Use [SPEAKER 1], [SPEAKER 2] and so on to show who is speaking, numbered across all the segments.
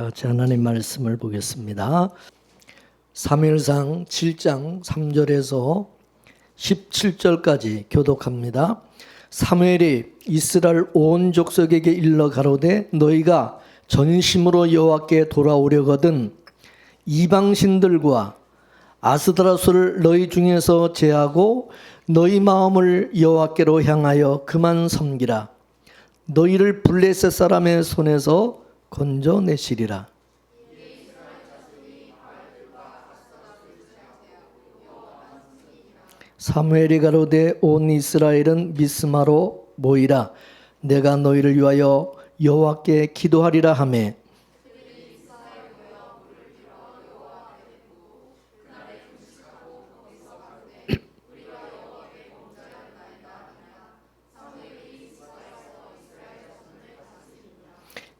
[SPEAKER 1] 같이 하나님 말씀을 보겠습니다. 사무엘상 7장 3절에서 17절까지 교독합니다. 사무엘이 이스라엘 온 족속에게 일러 가로되 너희가 전심으로 여호와께 돌아오려거든 이방신들과 아스드라수를 너희 중에서 제하고 너희 마음을 여호와께로 향하여 그만 섬기라. 너희를 블레셋 사람의 손에서 건져내시리라. 사무엘이 가로되 온 이스라엘은 미스마로 모이라. 내가 너희를 위하여 여호와께 기도하리라 하매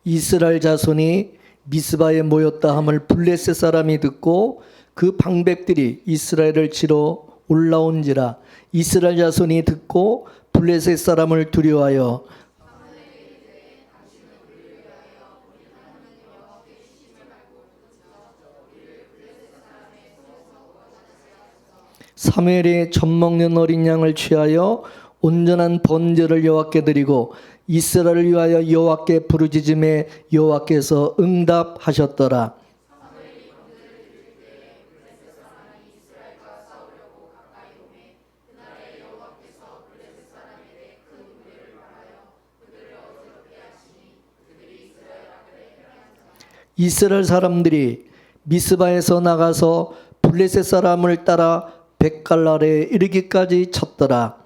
[SPEAKER 1] 이스라엘 자손이 미스바에 모였다 함을 블레셋 사람이 듣고 그 방백들이 이스라엘을 치러 올라온지라. 이스라엘 자손이 듣고 블레셋 사람을 두려워하여 사무엘이 젖 먹는 어린 양을 취하여 온전한 번제를 여호와께 드리고 이스라엘을 위하여 여호와께 부르짖음에 여호와께서 응답하셨더라. 이스라엘 사람들이 미스바에서 나가서 블레셋 사람을 따라 벳갈랄에 이르기까지 쳤더라.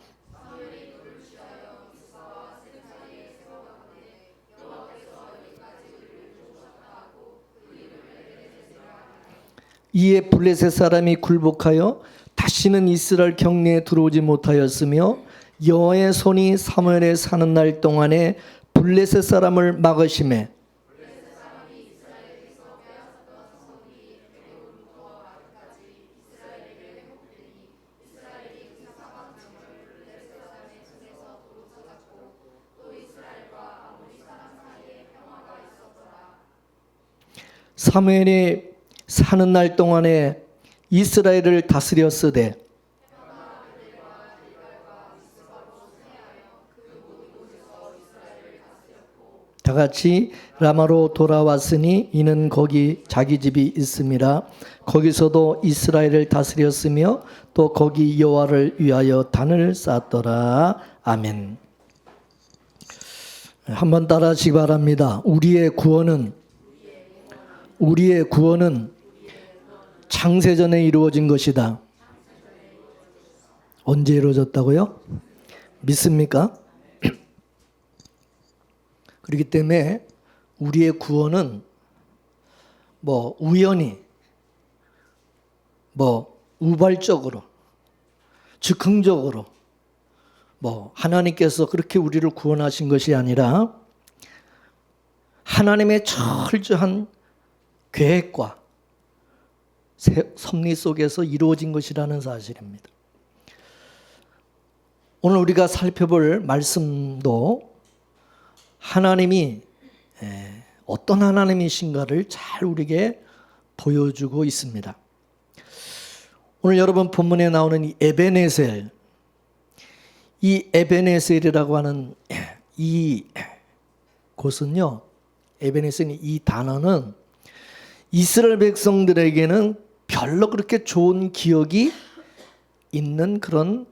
[SPEAKER 1] 이에 블레셋 사람이 굴복하여 다시는 이스라엘 경내에 들어오지 못하였으며 여호와의 손이 사무엘에 사는 날 동안에 블레셋 사람을 막으심에 사무엘이 사는 날 동안에 이스라엘을 다스렸으되 다같이 라마로 돌아왔으니 이는 거기 자기 집이 있음이라. 거기서도 이스라엘을 다스렸으며 또 거기 여호와를 위하여 단을 쌓았더라. 아멘. 한번 따라하시기 바랍니다. 우리의 구원은 창세전에 이루어진 것이다. 언제 이루어졌다고요? 믿습니까? 그렇기 때문에 우리의 구원은 우연히 우발적으로 즉흥적으로 하나님께서 그렇게 우리를 구원하신 것이 아니라 하나님의 철저한 계획과 섭리 속에서 이루어진 것이라는 사실입니다. 오늘 우리가 살펴볼 말씀도 하나님이 어떤 하나님이신가를 잘 우리에게 보여주고 있습니다. 오늘 여러분 본문에 나오는 이 에베네셀, 이 에베네셀이라고 하는 이 곳은요, 에베네셀 이 단어는 이스라엘 백성들에게는 별로 그렇게 좋은 기억이 있는 그런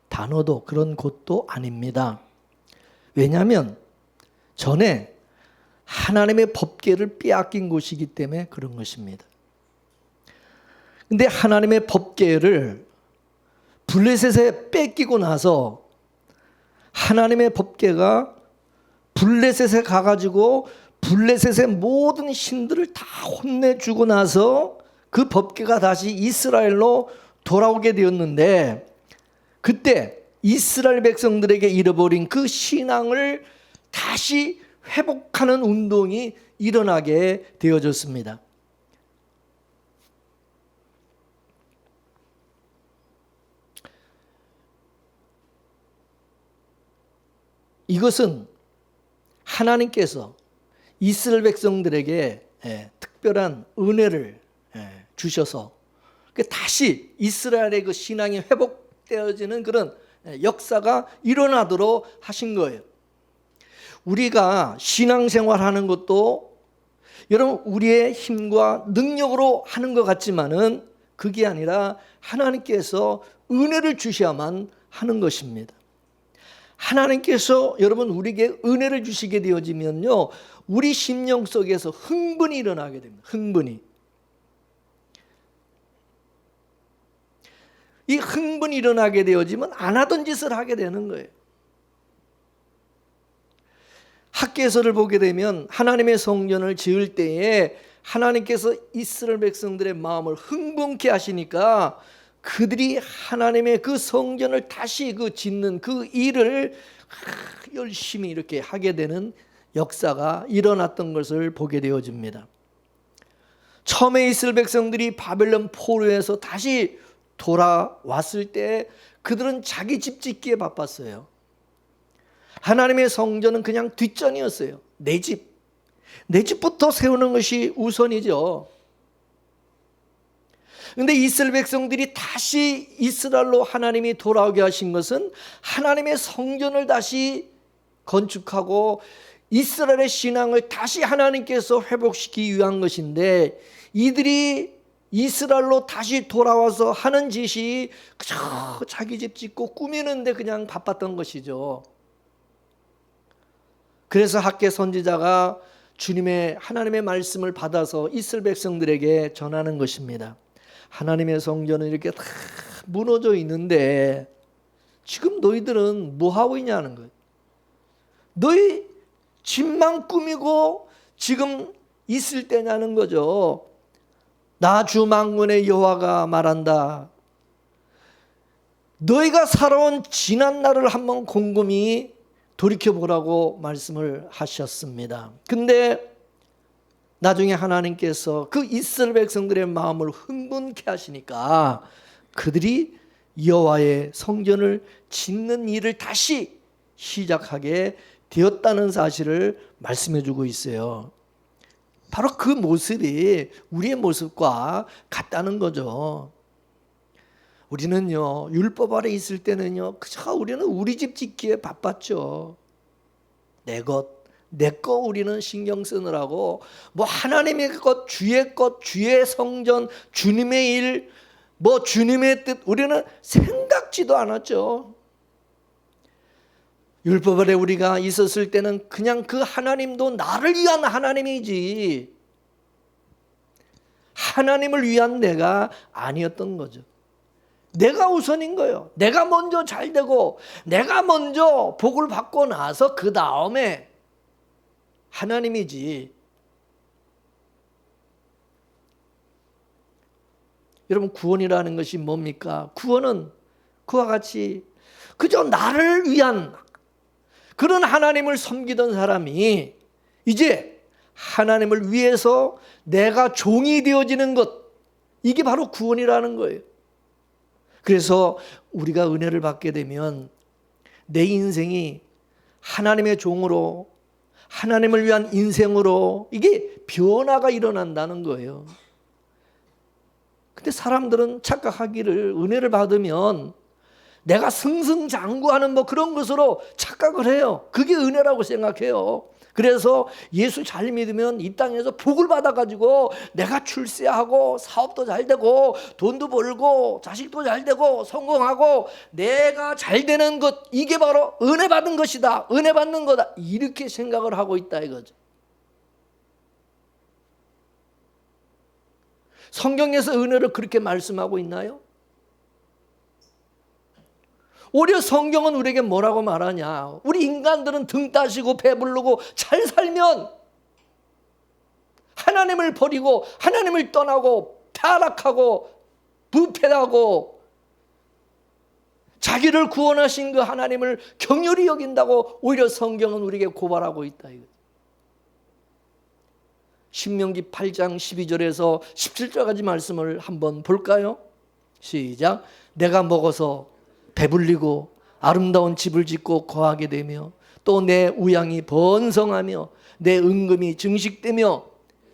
[SPEAKER 1] 단어도 그런 곳도 아닙니다. 왜냐하면 전에 하나님의 법궤를 빼앗긴 곳이기 때문에 그런 것입니다. 근데 하나님의 법궤를 블레셋에 뺏기고 나서 하나님의 법궤가 블레셋에 가가지고 블레셋의 모든 신들을 다 혼내주고 나서 그 법궤가 다시 이스라엘로 돌아오게 되었는데 그때 이스라엘 백성들에게 잃어버린 그 신앙을 다시 회복하는 운동이 일어나게 되어졌습니다. 이것은 하나님께서 이스라엘 백성들에게 특별한 은혜를 주셔서 다시 이스라엘의 그 신앙이 회복되어지는 그런 역사가 일어나도록 하신 거예요. 우리가 신앙생활하는 것도 여러분 우리의 힘과 능력으로 하는 것 같지만은 그게 아니라 하나님께서 은혜를 주셔야만 하는 것입니다. 하나님께서 여러분 우리에게 은혜를 주시게 되어지면요, 우리 심령 속에서 흥분이 일어나게 됩니다. 흥분이. 이 흥분이 일어나게 되어지면 안 하던 짓을 하게 되는 거예요. 학개서를 보게 되면 하나님의 성전을 지을 때에 하나님께서 이스라엘 백성들의 마음을 흥분케 하시니까 그들이 하나님의 그 성전을 다시 짓는 그 일을 열심히 이렇게 하게 되는 역사가 일어났던 것을 보게 되어집니다. 처음에 이스라엘 백성들이 바벨론 포로에서 다시 돌아왔을 때 그들은 자기 집 짓기에 바빴어요. 하나님의 성전은 그냥 뒷전이었어요. 내 집부터 세우는 것이 우선이죠. 그런데 이스라엘 백성들이 다시 이스라엘로 하나님이 돌아오게 하신 것은 하나님의 성전을 다시 건축하고 이스라엘의 신앙을 다시 하나님께서 회복시키기 위한 것인데, 이들이 이스라엘로 다시 돌아와서 하는 짓이 그저 자기 집 짓고 꾸미는데 그냥 바빴던 것이죠. 그래서 학개 선지자가 주님의 하나님의 말씀을 받아서 이스라엘 백성들에게 전하는 것입니다. 하나님의 성전은 이렇게 다 무너져 있는데 지금 너희들은 뭐 하고 있냐는 거예요. 너희 집만 꾸미고 지금 있을 때냐는 거죠. 나 주 만군의 여호와가 말한다. 너희가 살아온 지난 날을 한번 곰곰이 돌이켜보라고 말씀을 하셨습니다. 근데 나중에 하나님께서 그 이스라엘 백성들의 마음을 흥분케 하시니까 그들이 여호와의 성전을 짓는 일을 다시 시작하게 되었다는 사실을 말씀해 주고 있어요. 바로 그 모습이 우리의 모습과 같다는 거죠. 우리는요, 율법 아래 있을 때는요, 그저 우리는 우리 집 짓기에 바빴죠. 내 거 우리는 신경 쓰느라고 뭐 하나님의 것, 주의 성전, 주님의 일, 뭐 주님의 뜻 우리는 생각지도 않았죠. 율법 아래 우리가 있었을 때는 그냥 그 하나님도 나를 위한 하나님이지 하나님을 위한 내가 아니었던 거죠. 내가 우선인 거예요. 내가 먼저 잘 되고 내가 먼저 복을 받고 나서 그 다음에 하나님이지. 여러분, 구원이라는 것이 뭡니까? 구원은 그와 같이 그저 나를 위한 그런 하나님을 섬기던 사람이 이제 하나님을 위해서 내가 종이 되어지는 것, 이게 바로 구원이라는 거예요. 그래서 우리가 은혜를 받게 되면 내 인생이 하나님의 종으로, 하나님을 위한 인생으로 이게 변화가 일어난다는 거예요. 근데 사람들은 착각하기를 은혜를 받으면 내가 승승장구하는 뭐 그런 것으로 착각을 해요. 그게 은혜라고 생각해요. 그래서 예수 잘 믿으면 이 땅에서 복을 받아가지고 내가 출세하고 사업도 잘 되고 돈도 벌고 자식도 잘 되고 성공하고 내가 잘 되는 것, 이게 바로 은혜 받은 것이다, 은혜 받는 거다, 이렇게 생각을 하고 있다 이거죠. 성경에서 은혜를 그렇게 말씀하고 있나요? 오히려 성경은 우리에게 뭐라고 말하냐? 우리 인간들은 등 따시고 배부르고 잘 살면 하나님을 버리고 하나님을 떠나고 타락하고 부패하고 자기를 구원하신 그 하나님을 경휼히 여긴다고 오히려 성경은 우리에게 고발하고 있다. 신명기 8장 12절에서 17절까지 말씀을 한번 볼까요? 시작. 내가 먹어서 배불리고 아름다운 집을 짓고 거하게 되며 또 내 우양이 번성하며 내 은금이 증식되며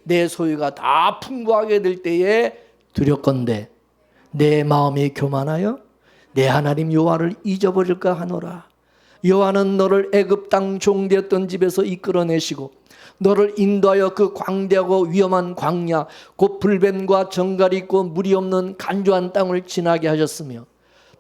[SPEAKER 1] 내 소유가 다 풍부하게 될 때에 두렵건대 내 마음이 교만하여 내 하나님 여호와를 잊어버릴까 하노라. 여호와는 너를 애굽 땅 종되었던 집에서 이끌어내시고 너를 인도하여 그 광대하고 위험한 광야 곧 불뱀과 정갈이 있고 물이 없는 간조한 땅을 지나게 하셨으며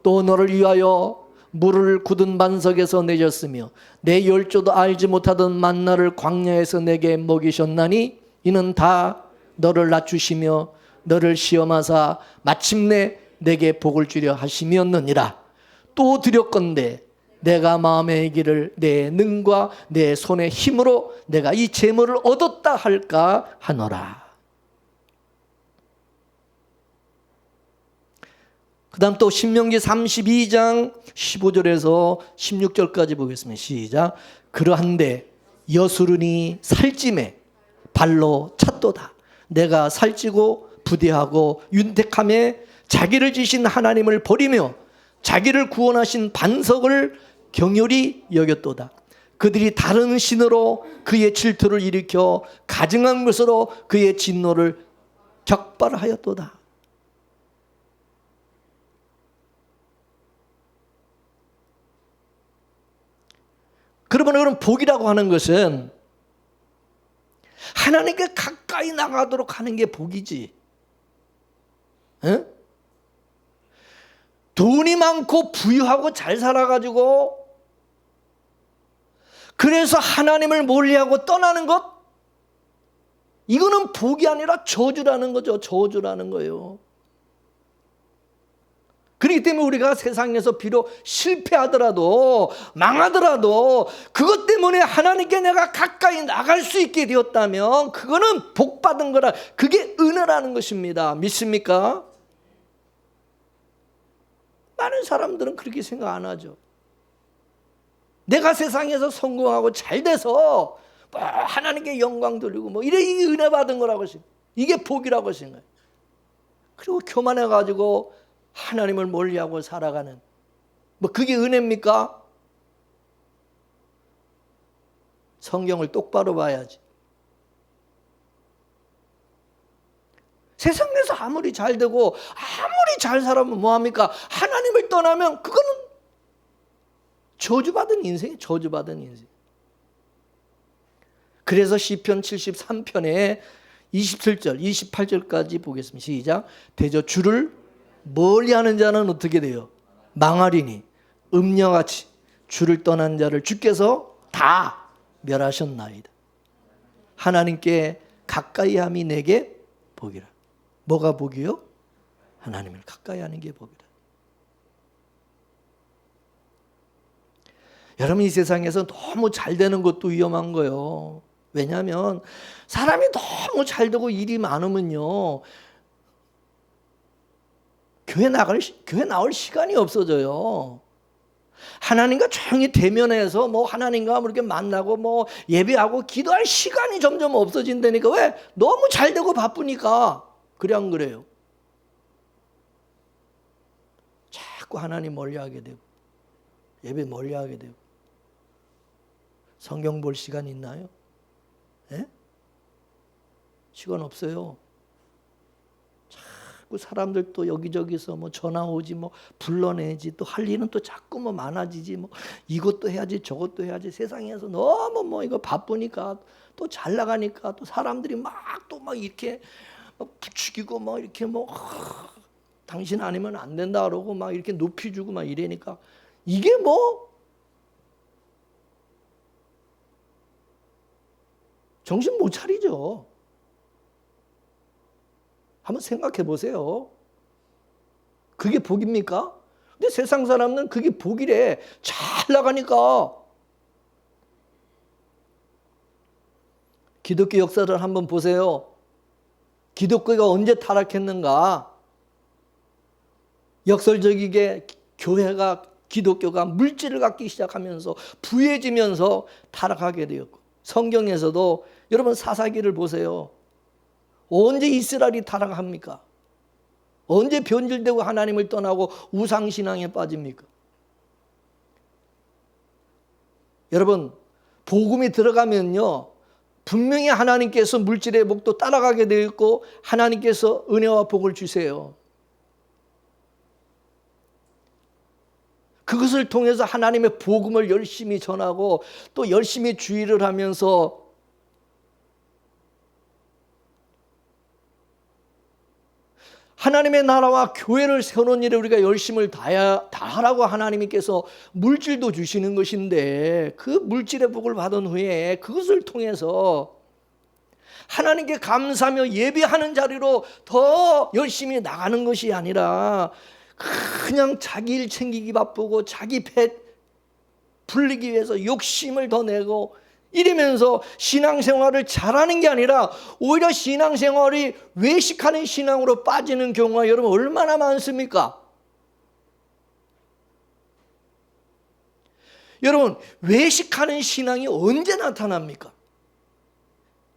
[SPEAKER 1] 또 너를 위하여 물을 굳은 반석에서 내셨으며 내 열조도 알지 못하던 만나를 광야에서 내게 먹이셨나니 이는 다 너를 낮추시며 너를 시험하사 마침내 내게 복을 주려 하심이었느니라. 또 드렸건대 내가 마음의 길을 내 능과 내 손의 힘으로 내가 이 재물을 얻었다 할까 하노라. 그 다음 또 신명기 32장 15절에서 16절까지 보겠습니다. 시작. 그러한데 여수르니 살찜에 발로 찼도다. 내가 살찌고 부대하고 윤택함에 자기를 지신 하나님을 버리며 자기를 구원하신 반석을 경휼히 여겼도다. 그들이 다른 신으로 그의 질투를 일으켜 가증한 것으로 그의 진노를 격발하였도다. 그러면 복이라고 하는 것은 하나님께 가까이 나가도록 하는 게 복이지. 에? 돈이 많고 부유하고 잘 살아가지고 그래서 하나님을 멀리하고 떠나는 것, 이거는 복이 아니라 저주라는 거죠. 저주라는 거예요. 그렇기 때문에 우리가 세상에서 비록 실패하더라도 망하더라도 그것 때문에 하나님께 내가 가까이 나갈 수 있게 되었다면 그거는 복받은 거라, 그게 은혜라는 것입니다. 믿습니까? 많은 사람들은 그렇게 생각 안 하죠. 내가 세상에서 성공하고 잘 돼서 뭐 하나님께 영광 돌리고 뭐 이래, 이게 은혜 받은 거라고 생각해요. 이게 복이라고 생각해요. 그리고 교만해가지고 하나님을 멀리하고 살아가는, 뭐 그게 은혜입니까? 성경을 똑바로 봐야지. 세상에서 아무리 잘 되고 아무리 잘 살아면 뭐합니까? 하나님을 떠나면 그거는 저주받은 인생이에요. 저주받은 인생. 그래서 시편 73편에 27절 28절까지 보겠습니다. 시작. 대저 주를 멀리하는 자는 어떻게 돼요? 망하리니 음녀같이 주를 떠난 자를 주께서 다 멸하셨나이다. 하나님께 가까이함이 내게 복이라. 뭐가 복이요? 하나님을 가까이 하는 게 복이라. 여러분, 이 세상에서 너무 잘 되는 것도 위험한 거예요. 왜냐하면 사람이 너무 잘 되고 일이 많으면요, 교회 나올 시간이 없어져요. 하나님과 조용히 대면해서 뭐 하나님과 이렇게 만나고 뭐 예배하고 기도할 시간이 점점 없어진다니까. 왜? 너무 잘 되고 바쁘니까. 그래 안 그래요? 자꾸 하나님 멀리하게 되고 예배 멀리하게 되고. 성경 볼 시간 있나요? 예? 시간 없어요. 자꾸 사람들 또 여기저기서 뭐 전화 오지, 뭐 불러내지, 또 할 일은 또 자꾸 뭐 많아지지, 뭐 이것도 해야지 저것도 해야지. 세상에서 너무 뭐 이거 바쁘니까, 또 잘 나가니까 또 사람들이 막 또 막 이렇게 막 부추기고 막 이렇게 뭐 당신 아니면 안 된다 그러고 막 이렇게 높이 주고 막 이래니까 이게 뭐 정신 못 차리죠. 한번 생각해 보세요. 그게 복입니까? 근데 세상 사람은 그게 복이래. 잘 나가니까. 기독교 역사를 한번 보세요. 기독교가 언제 타락했는가? 역설적이게 교회가, 기독교가 물질을 갖기 시작하면서 부해지면서 타락하게 되었고, 성경에서도 여러분 사사기를 보세요. 언제 이스라엘이 타락합니까? 언제 변질되고 하나님을 떠나고 우상신앙에 빠집니까? 여러분, 복음이 들어가면요, 분명히 하나님께서 물질의 복도 따라가게 되어 있고 하나님께서 은혜와 복을 주세요. 그것을 통해서 하나님의 복음을 열심히 전하고 또 열심히 주의를 하면서 하나님의 나라와 교회를 세우는 일에 우리가 열심을 다하라고 하나님께서 물질도 주시는 것인데 그 물질의 복을 받은 후에 그것을 통해서 하나님께 감사하며 예배하는 자리로 더 열심히 나가는 것이 아니라 그냥 자기 일 챙기기 바쁘고 자기 배 불리기 위해서 욕심을 더 내고 이러면서 신앙생활을 잘하는 게 아니라 오히려 신앙생활이 외식하는 신앙으로 빠지는 경우가 여러분 얼마나 많습니까? 여러분 외식하는 신앙이 언제 나타납니까?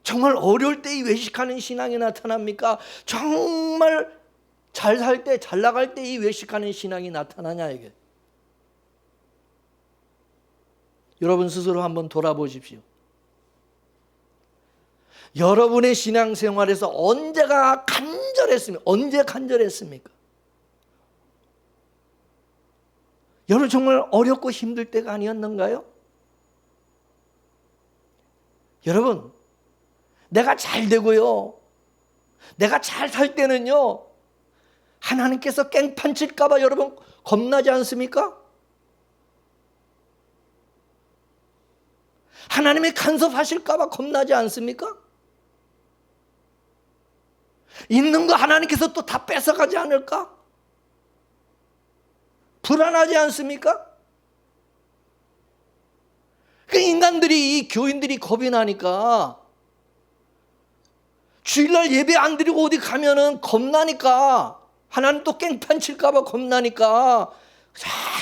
[SPEAKER 1] 정말 어려울 때 이 외식하는 신앙이 나타납니까? 정말 잘 살 때, 잘 나갈 때 이 외식하는 신앙이 나타나냐 이게. 여러분 스스로 한번 돌아보십시오. 여러분의 신앙생활에서 언제가 간절했습니까? 언제 간절했습니까? 여러분 정말 어렵고 힘들 때가 아니었는가요? 여러분 내가 잘 되고요, 내가 잘 살 때는요 하나님께서 깽판 칠까 봐 여러분 겁나지 않습니까? 하나님이 간섭하실까 봐 겁나지 않습니까? 있는 거 하나님께서 또 다 뺏어가지 않을까? 불안하지 않습니까? 그 인간들이, 이 교인들이 겁이 나니까 주일날 예배 안 드리고 어디 가면은 겁나니까, 하나님 또 깽판 칠까 봐 겁나니까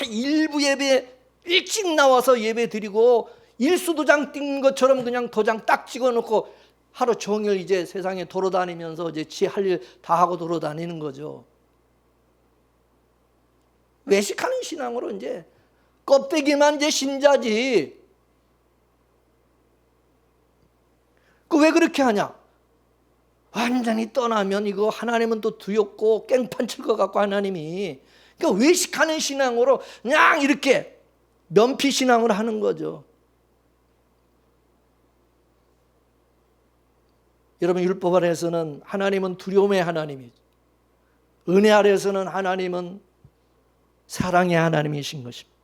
[SPEAKER 1] 일부 예배 일찍 나와서 예배 드리고 일수도장 띈 것처럼 그냥 도장 딱 찍어놓고 하루 종일 이제 세상에 돌아다니면서 이제 지 할 일 다 하고 돌아다니는 거죠. 외식하는 신앙으로 이제 껍데기만 이제 신자지. 그 왜 그렇게 하냐? 완전히 떠나면 이거 하나님은 또 두렵고 깽판 칠 것 같고 하나님이. 그러니까 외식하는 신앙으로 그냥 이렇게 면피 신앙을 하는 거죠. 여러분 율법 아래에서는 하나님은 두려움의 하나님이죠. 은혜 아래에서는 하나님은 사랑의 하나님이신 것입니다.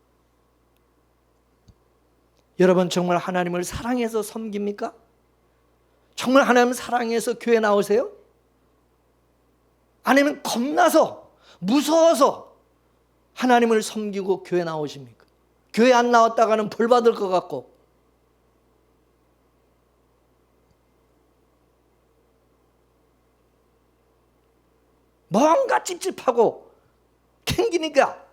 [SPEAKER 1] 여러분 정말 하나님을 사랑해서 섬깁니까? 정말 하나님 사랑해서 교회 나오세요? 아니면 겁나서 무서워서 하나님을 섬기고 교회 나오십니까? 교회 안 나왔다가는 벌 받을 것 같고, 뭔가 찝찝하고 캥기니까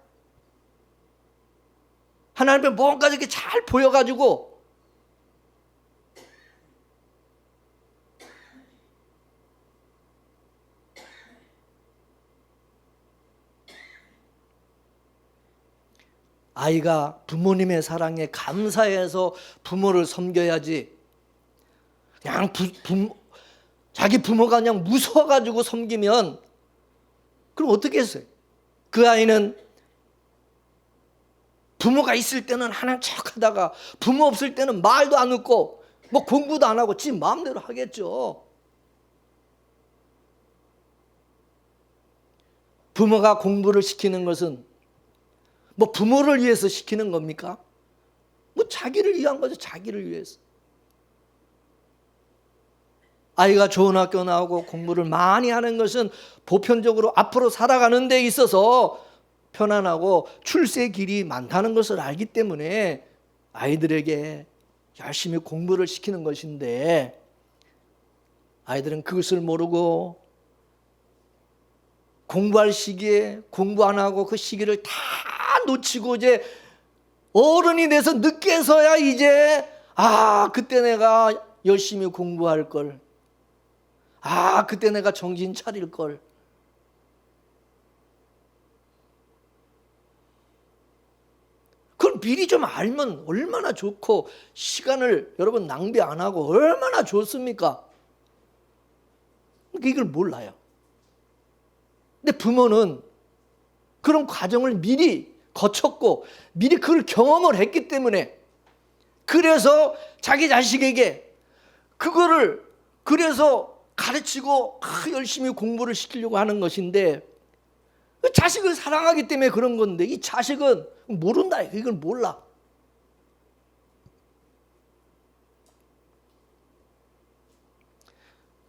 [SPEAKER 1] 하나님 앞에 뭔가 이렇게 잘 보여가지고 아이가 부모님의 사랑에 감사해서 부모를 섬겨야지, 그냥 자기 부모가 그냥 무서워가지고 섬기면 그럼 어떻게 했어요? 그 아이는 부모가 있을 때는 하는 척 하다가 부모 없을 때는 말도 안 듣고 뭐 공부도 안 하고 지 마음대로 하겠죠. 부모가 공부를 시키는 것은 뭐 부모를 위해서 시키는 겁니까? 뭐 자기를 위한 거죠. 자기를 위해서. 아이가 좋은 학교 나오고 공부를 많이 하는 것은 보편적으로 앞으로 살아가는 데 있어서 편안하고 출세의 길이 많다는 것을 알기 때문에 아이들에게 열심히 공부를 시키는 것인데, 아이들은 그것을 모르고 공부할 시기에 공부 안 하고 그 시기를 다 놓치고 이제 어른이 돼서 늦게서야 이제 그때 내가 열심히 공부할 걸, 그때 내가 정신 차릴 걸. 그걸 미리 좀 알면 얼마나 좋고 시간을 여러분 낭비 안 하고 얼마나 좋습니까? 이걸 몰라요. 근데 부모는 그런 과정을 미리 거쳤고 미리 그걸 경험을 했기 때문에 그래서 자기 자식에게 그거를 그래서 가르치고 열심히 공부를 시키려고 하는 것인데 자식을 사랑하기 때문에 그런 건데 이 자식은 모른다. 이걸 몰라.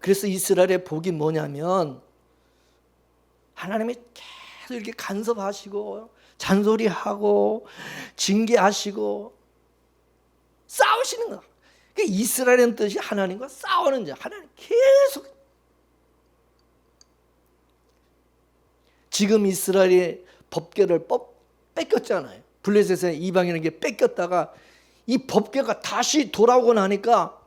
[SPEAKER 1] 그래서 이스라엘의 복이 뭐냐면 하나님이 계속 이렇게 간섭하시고 잔소리하고 징계하시고 싸우시는 거야. 그러니까 이스라엘은 뜻이 하나님과 싸우는 자. 하나님 계속. 지금 이스라엘의 법궤를 뺏겼잖아요. 블레셋의 이방인에게 뺏겼다가 이 법궤가 다시 돌아오고 나니까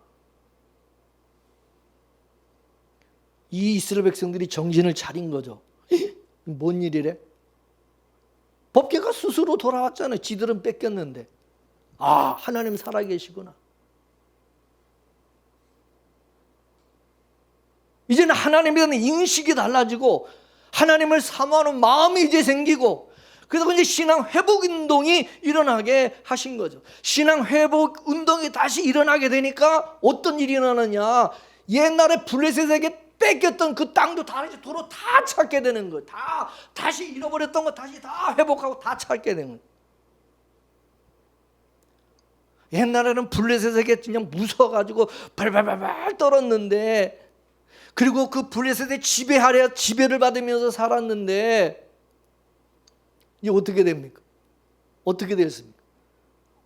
[SPEAKER 1] 이 이스라엘 백성들이 정신을 차린 거죠. 뭔 일이래? 법궤가 스스로 돌아왔잖아요. 지들은 뺏겼는데. 아, 하나님 살아계시구나. 이제는 하나님에 대한 인식이 달라지고 하나님을 사모하는 마음이 이제 생기고 그래서 이제 신앙 회복 운동이 일어나게 하신 거죠. 신앙 회복 운동이 다시 일어나게 되니까 어떤 일이 일어나느냐? 옛날에 블레셋에게 뺏겼던 그 땅도 다시 도로 다 찾게 되는 거예요. 다시 잃어버렸던 거 다시 다 회복하고 다 찾게 되는 거예요. 옛날에는 블레셋에게 그냥 무서워가지고 발발발발 떨었는데 그리고 그 블레셋의 지배를 받으면서 살았는데 이제 어떻게 됩니까? 어떻게 됐습니까?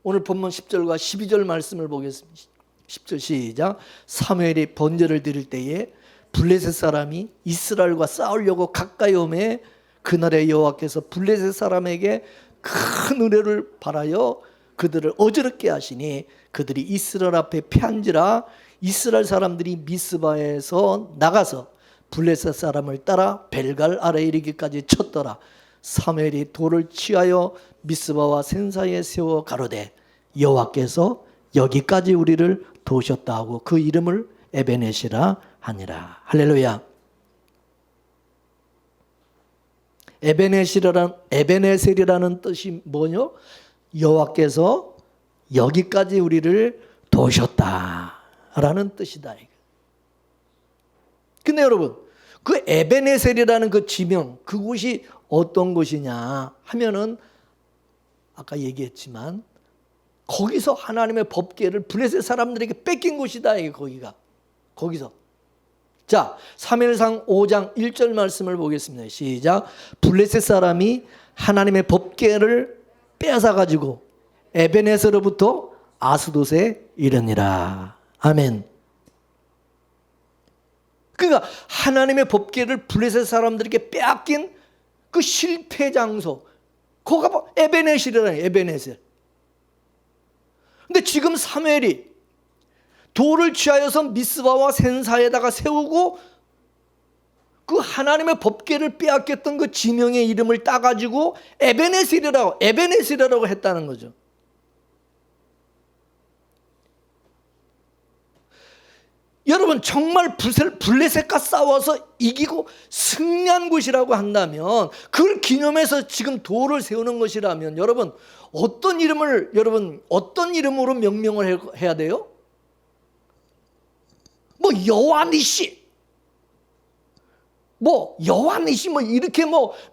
[SPEAKER 1] 오늘 본문 10절과 12절 말씀을 보겠습니다. 10절 시작. 사무엘이 번제를 드릴 때에 블레셋 사람이 이스라엘과 싸우려고 가까이 오매 그날에 여호와께서 블레셋 사람에게 큰 은혜를 바라여 그들을 어지럽게 하시니 그들이 이스라엘 앞에 패한지라. 이스라엘 사람들이 미스바에서 나가서 블레셋 사람을 따라 벨갈 아래에 이르기까지 쳤더라. 사무엘이 돌을 취하여 미스바와 센사에 세워 가로되 여호와께서 여기까지 우리를 도우셨다 하고 그 이름을 에베넷이라 하니라. 할렐루야. 에베네셀이라는 뜻이 뭐냐? 여호와께서 여기까지 우리를 도우셨다라는 뜻이다. 근데 여러분, 그 에베네셀이라는 그 지명, 그곳이 어떤 곳이냐 하면은 아까 얘기했지만 거기서 하나님의 법궤를 블레셋 사람들에게 뺏긴 곳이다. 이게 거기서. 자, 사무엘상 5장 1절 말씀을 보겠습니다. 시작. 블레셋 사람이 하나님의 법궤를 빼앗아 가지고 에베네스로부터 아스돗에 이르니라. 아멘. 그러니까 하나님의 법궤를 블레셋 사람들에게 빼앗긴 그 실패 장소, 거기가 에베네셀이라는 에베네셀. 근데 지금 사무엘이 돌을 취하여서 미스바와 센사에다가 세우고 그 하나님의 법궤를 빼앗겼던 그 지명의 이름을 따가지고 에베네셀이라고 했다는 거죠. 여러분, 정말 블레셋과 싸워서 이기고 승리한 곳이라고 한다면, 그걸 기념해서 지금 돌을 세우는 것이라면 여러분 어떤 이름으로 명명을 해야 돼요? 뭐 여호와니시, 이렇게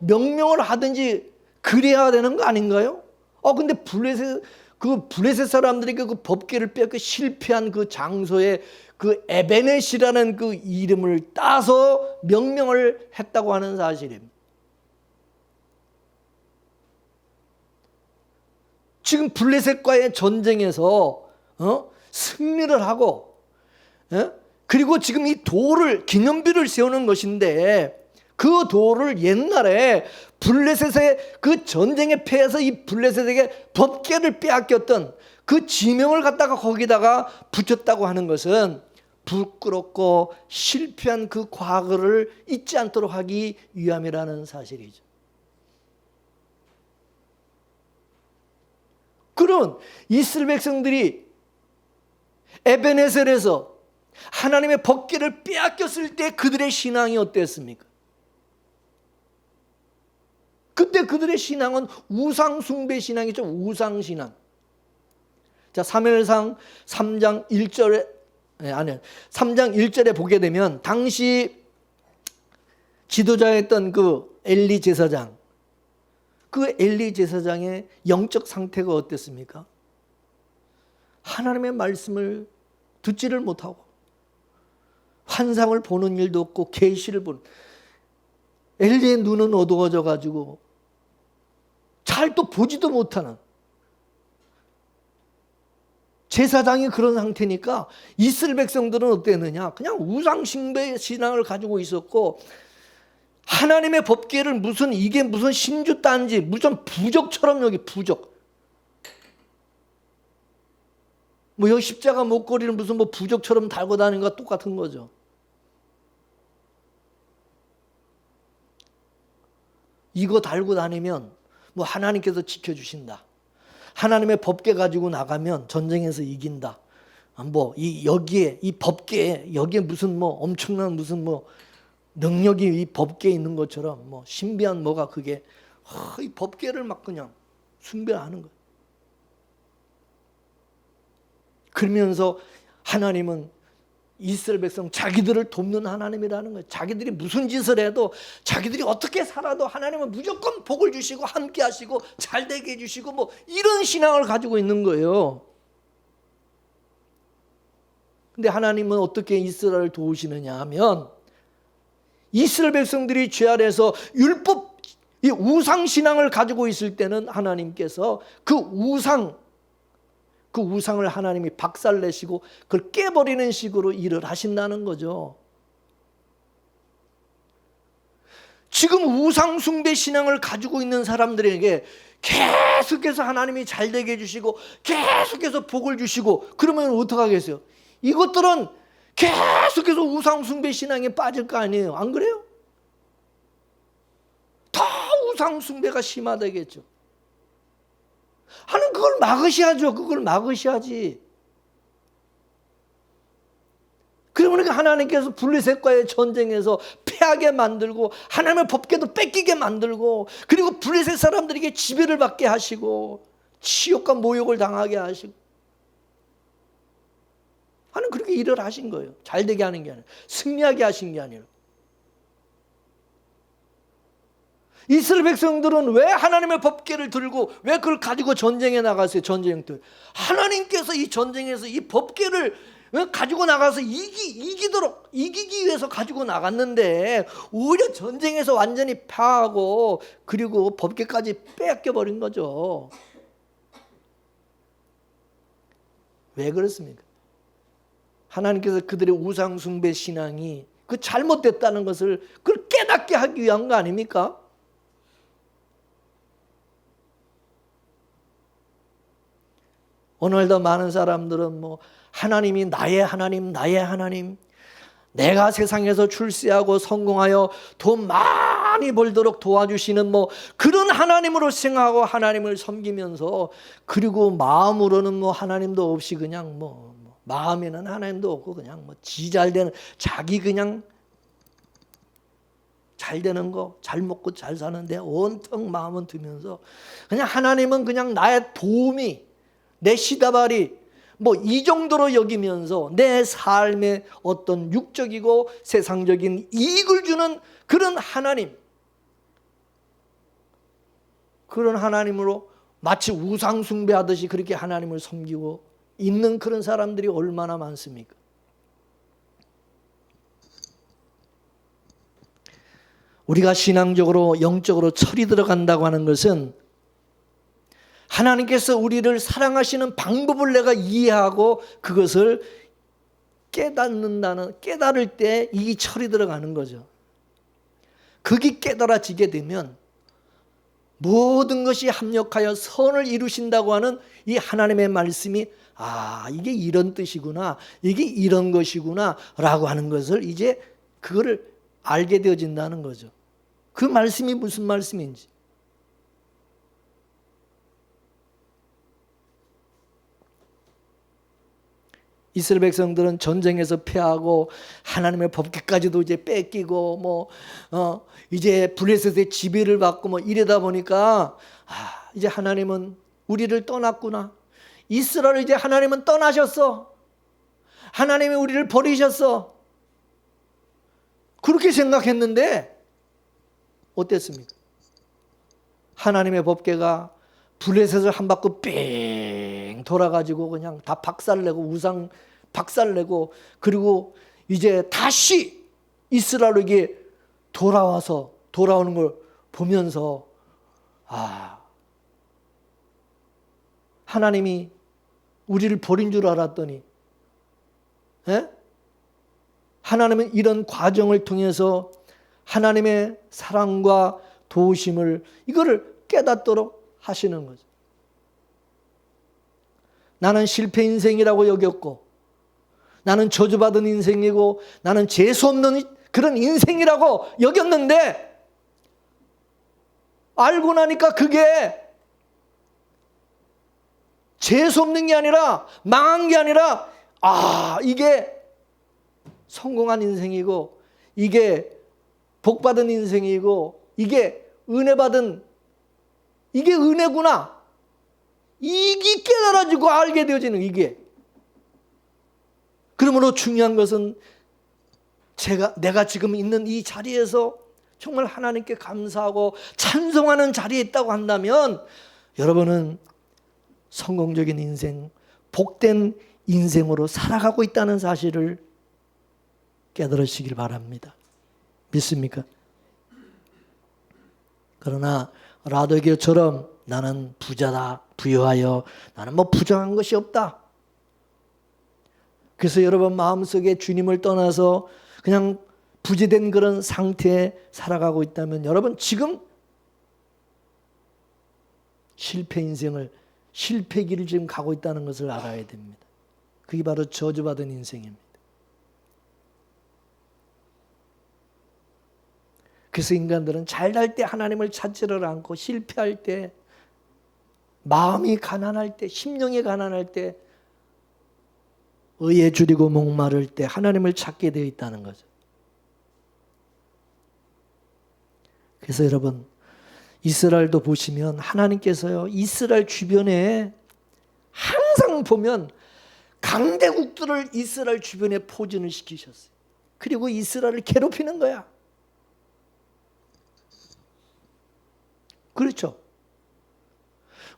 [SPEAKER 1] 명명을 하든지 그래야 되는 거 아닌가요? 근데 블레셋 사람들에게 그 법궤를 빼앗고 실패한 그 장소에 그 에베넷이라는 그 이름을 따서 명명을 했다고 하는 사실입니다. 지금 블레셋과의 전쟁에서 승리를 하고 그리고 지금 이 돌을 기념비를 세우는 것인데 그 돌을 옛날에 블레셋의 그 전쟁에 패해서 이 블레셋에게 법궤를 빼앗겼던 그 지명을 갖다가 거기다가 붙였다고 하는 것은 부끄럽고 실패한 그 과거를 잊지 않도록 하기 위함이라는 사실이죠. 그런 이스라엘 백성들이 에베네셀에서 하나님의 법궤를 빼앗겼을 때 그들의 신앙이 어땠습니까? 그때 그들의 신앙은 우상 숭배 신앙이죠. 우상 신앙. 자, 사무엘상 3장 1절에 3장 1절에 보게 되면 당시 지도자였던 그 엘리 제사장, 그 엘리 제사장의 영적 상태가 어땠습니까? 하나님의 말씀을 듣지를 못하고 환상을 보는 일도 없고 계시를 보는, 엘리의 눈은 어두워져 가지고 잘 또 보지도 못하는 제사장이 그런 상태니까 이스라엘 백성들은 어땠느냐? 그냥 우상 숭배 신앙을 가지고 있었고, 하나님의 법궤를 이게 무슨 신주 딴지, 무슨 부적처럼 여기 부적. 뭐 여기 십자가 목걸이를 무슨 뭐 부적처럼 달고 다니는 것과 똑같은 거죠. 이거 달고 다니면 뭐 하나님께서 지켜주신다. 하나님의 법궤 가지고 나가면 전쟁에서 이긴다. 뭐 여기에 이 법궤에 여기에 무슨 뭐 엄청난 무슨 뭐 능력이 이 법궤에 있는 것처럼 뭐 신비한 뭐가 그게 이 법궤를 막 그냥 숭배하는 거예요. 그러면서 하나님은 이스라엘 백성 자기들을 돕는 하나님이라는 거예요. 자기들이 무슨 짓을 해도, 자기들이 어떻게 살아도 하나님은 무조건 복을 주시고 함께 하시고 잘 되게 해주시고 뭐 이런 신앙을 가지고 있는 거예요. 근데 하나님은 어떻게 이스라엘을 도우시느냐 하면, 이스라엘 백성들이 죄 아래서 율법, 이 우상 신앙을 가지고 있을 때는 하나님께서 그 우상을 하나님이 박살내시고 그걸 깨버리는 식으로 일을 하신다는 거죠. 지금 우상 숭배 신앙을 가지고 있는 사람들에게 계속해서 하나님이 잘 되게 해주시고 계속해서 복을 주시고 그러면 어떡하겠어요? 이것들은 계속해서 우상 숭배 신앙에 빠질 거 아니에요. 안 그래요? 더 우상 숭배가 심화되겠죠. 하나님 그걸 막으셔야죠. 그걸 막으셔야지. 그러니까 하나님께서 블레셋과의 전쟁에서 패하게 만들고 하나님의 법궤도 뺏기게 만들고, 그리고 블레셋 사람들에게 지배를 받게 하시고 치욕과 모욕을 당하게 하시고, 하나님 그렇게 일을 하신 거예요. 잘 되게 하는 게 아니라, 승리하게 하신 게 아니라. 이스라엘 백성들은 왜 하나님의 법궤를 들고 왜 그걸 가지고 전쟁에 나갔어요? 전쟁 때 하나님께서 이 전쟁에서 이 법궤를 가지고 나가서 이기기 위해서 가지고 나갔는데 오히려 전쟁에서 완전히 패하고 그리고 법궤까지 뺏겨버린 거죠. 왜 그렇습니까? 하나님께서 그들의 우상 숭배 신앙이 그 잘못됐다는 것을 그걸 깨닫게 하기 위한 거 아닙니까? 오늘도 많은 사람들은 뭐 하나님이 나의 하나님, 나의 하나님, 내가 세상에서 출세하고 성공하여 돈 많이 벌도록 도와주시는 뭐 그런 하나님으로 생각하고 하나님을 섬기면서, 그리고 마음으로는 뭐 하나님도 없이 그냥 뭐 마음에는 하나님도 없고 그냥 뭐 지 잘 되는, 자기 그냥 잘 되는 거, 잘 먹고 잘 사는데 온통 마음은 두면서 그냥 하나님은 그냥 나의 도움이, 내 시다발이 뭐 이 정도로 여기면서 내 삶에 어떤 육적이고 세상적인 이익을 주는 그런 하나님, 그런 하나님으로 마치 우상 숭배하듯이 그렇게 하나님을 섬기고 있는 그런 사람들이 얼마나 많습니까? 우리가 신앙적으로 영적으로 철이 들어간다고 하는 것은 하나님께서 우리를 사랑하시는 방법을 내가 이해하고 그것을 깨달을 때 이 철이 들어가는 거죠. 그게 깨달아지게 되면 모든 것이 합력하여 선을 이루신다고 하는 이 하나님의 말씀이, 이게 이런 뜻이구나, 이게 이런 것이구나 라고 하는 것을 이제 그거를 알게 되어진다는 거죠. 그 말씀이 무슨 말씀인지. 이스라엘 백성들은 전쟁에서 패하고 하나님의 법궤까지도 이제 뺏기고 이제 블레셋의 지배를 받고 이러다 보니까 이제 하나님은 우리를 떠났구나. 이스라엘을 이제 하나님은 떠나셨어. 하나님이 우리를 버리셨어. 그렇게 생각했는데 어땠습니까? 하나님의 법궤가 블레셋을 한 바퀴 뺑 돌아가지고 그냥 다 박살내고 우상 박살내고 그리고 이제 다시 이스라엘에게 돌아오는 걸 보면서 하나님이 우리를 버린 줄 알았더니 하나님은 이런 과정을 통해서 하나님의 사랑과 도우심을 이거를 깨닫도록 하시는 거죠. 나는 실패 인생이라고 여겼고 나는 저주받은 인생이고 나는 재수없는 그런 인생이라고 여겼는데 알고 나니까 그게 재수없는 게 아니라 망한 게 아니라 이게 성공한 인생이고 이게 복받은 인생이고 이게 은혜받은 이게 은혜구나. 이게 깨달아지고 알게 되어지는 이게. 그러므로 중요한 것은 내가 지금 있는 이 자리에서 정말 하나님께 감사하고 찬송하는 자리에 있다고 한다면 여러분은 성공적인 인생, 복된 인생으로 살아가고 있다는 사실을 깨달으시길 바랍니다. 믿습니까? 그러나 라도게처럼 나는 부자다, 부유하여 나는 부정한 것이 없다. 그래서 여러분 마음속에 주님을 떠나서 그냥 부재된 그런 상태에 살아가고 있다면 여러분 지금 실패 인생을 실패 길을 지금 가고 있다는 것을 알아야 됩니다. 그게 바로 저주받은 인생입니다. 그래서 인간들은 잘날 때 하나님을 찾지를 않고 실패할 때 마음이 가난할 때 심령이 가난할 때 의에 줄이고 목마를 때 하나님을 찾게 되어 있다는 거죠. 그래서 여러분 이스라엘도 보시면 하나님께서요 이스라엘 주변에 항상 보면 강대국들을 이스라엘 주변에 포진을 시키셨어요. 그리고 이스라엘을 괴롭히는 거야. 그렇죠.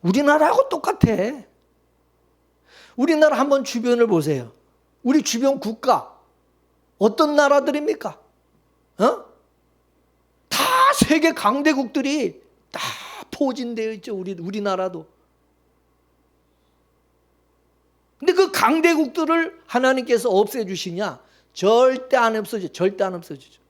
[SPEAKER 1] 우리나라하고 똑같아. 우리나라 한번 주변을 보세요. 우리 주변 국가 어떤 나라들입니까? 다 세계 강대국들이 다 포진되어 있죠. 우리나라도. 근데 그 강대국들을 하나님께서 없애주시냐? 절대 안 없어지죠. 절대 안 없어지죠.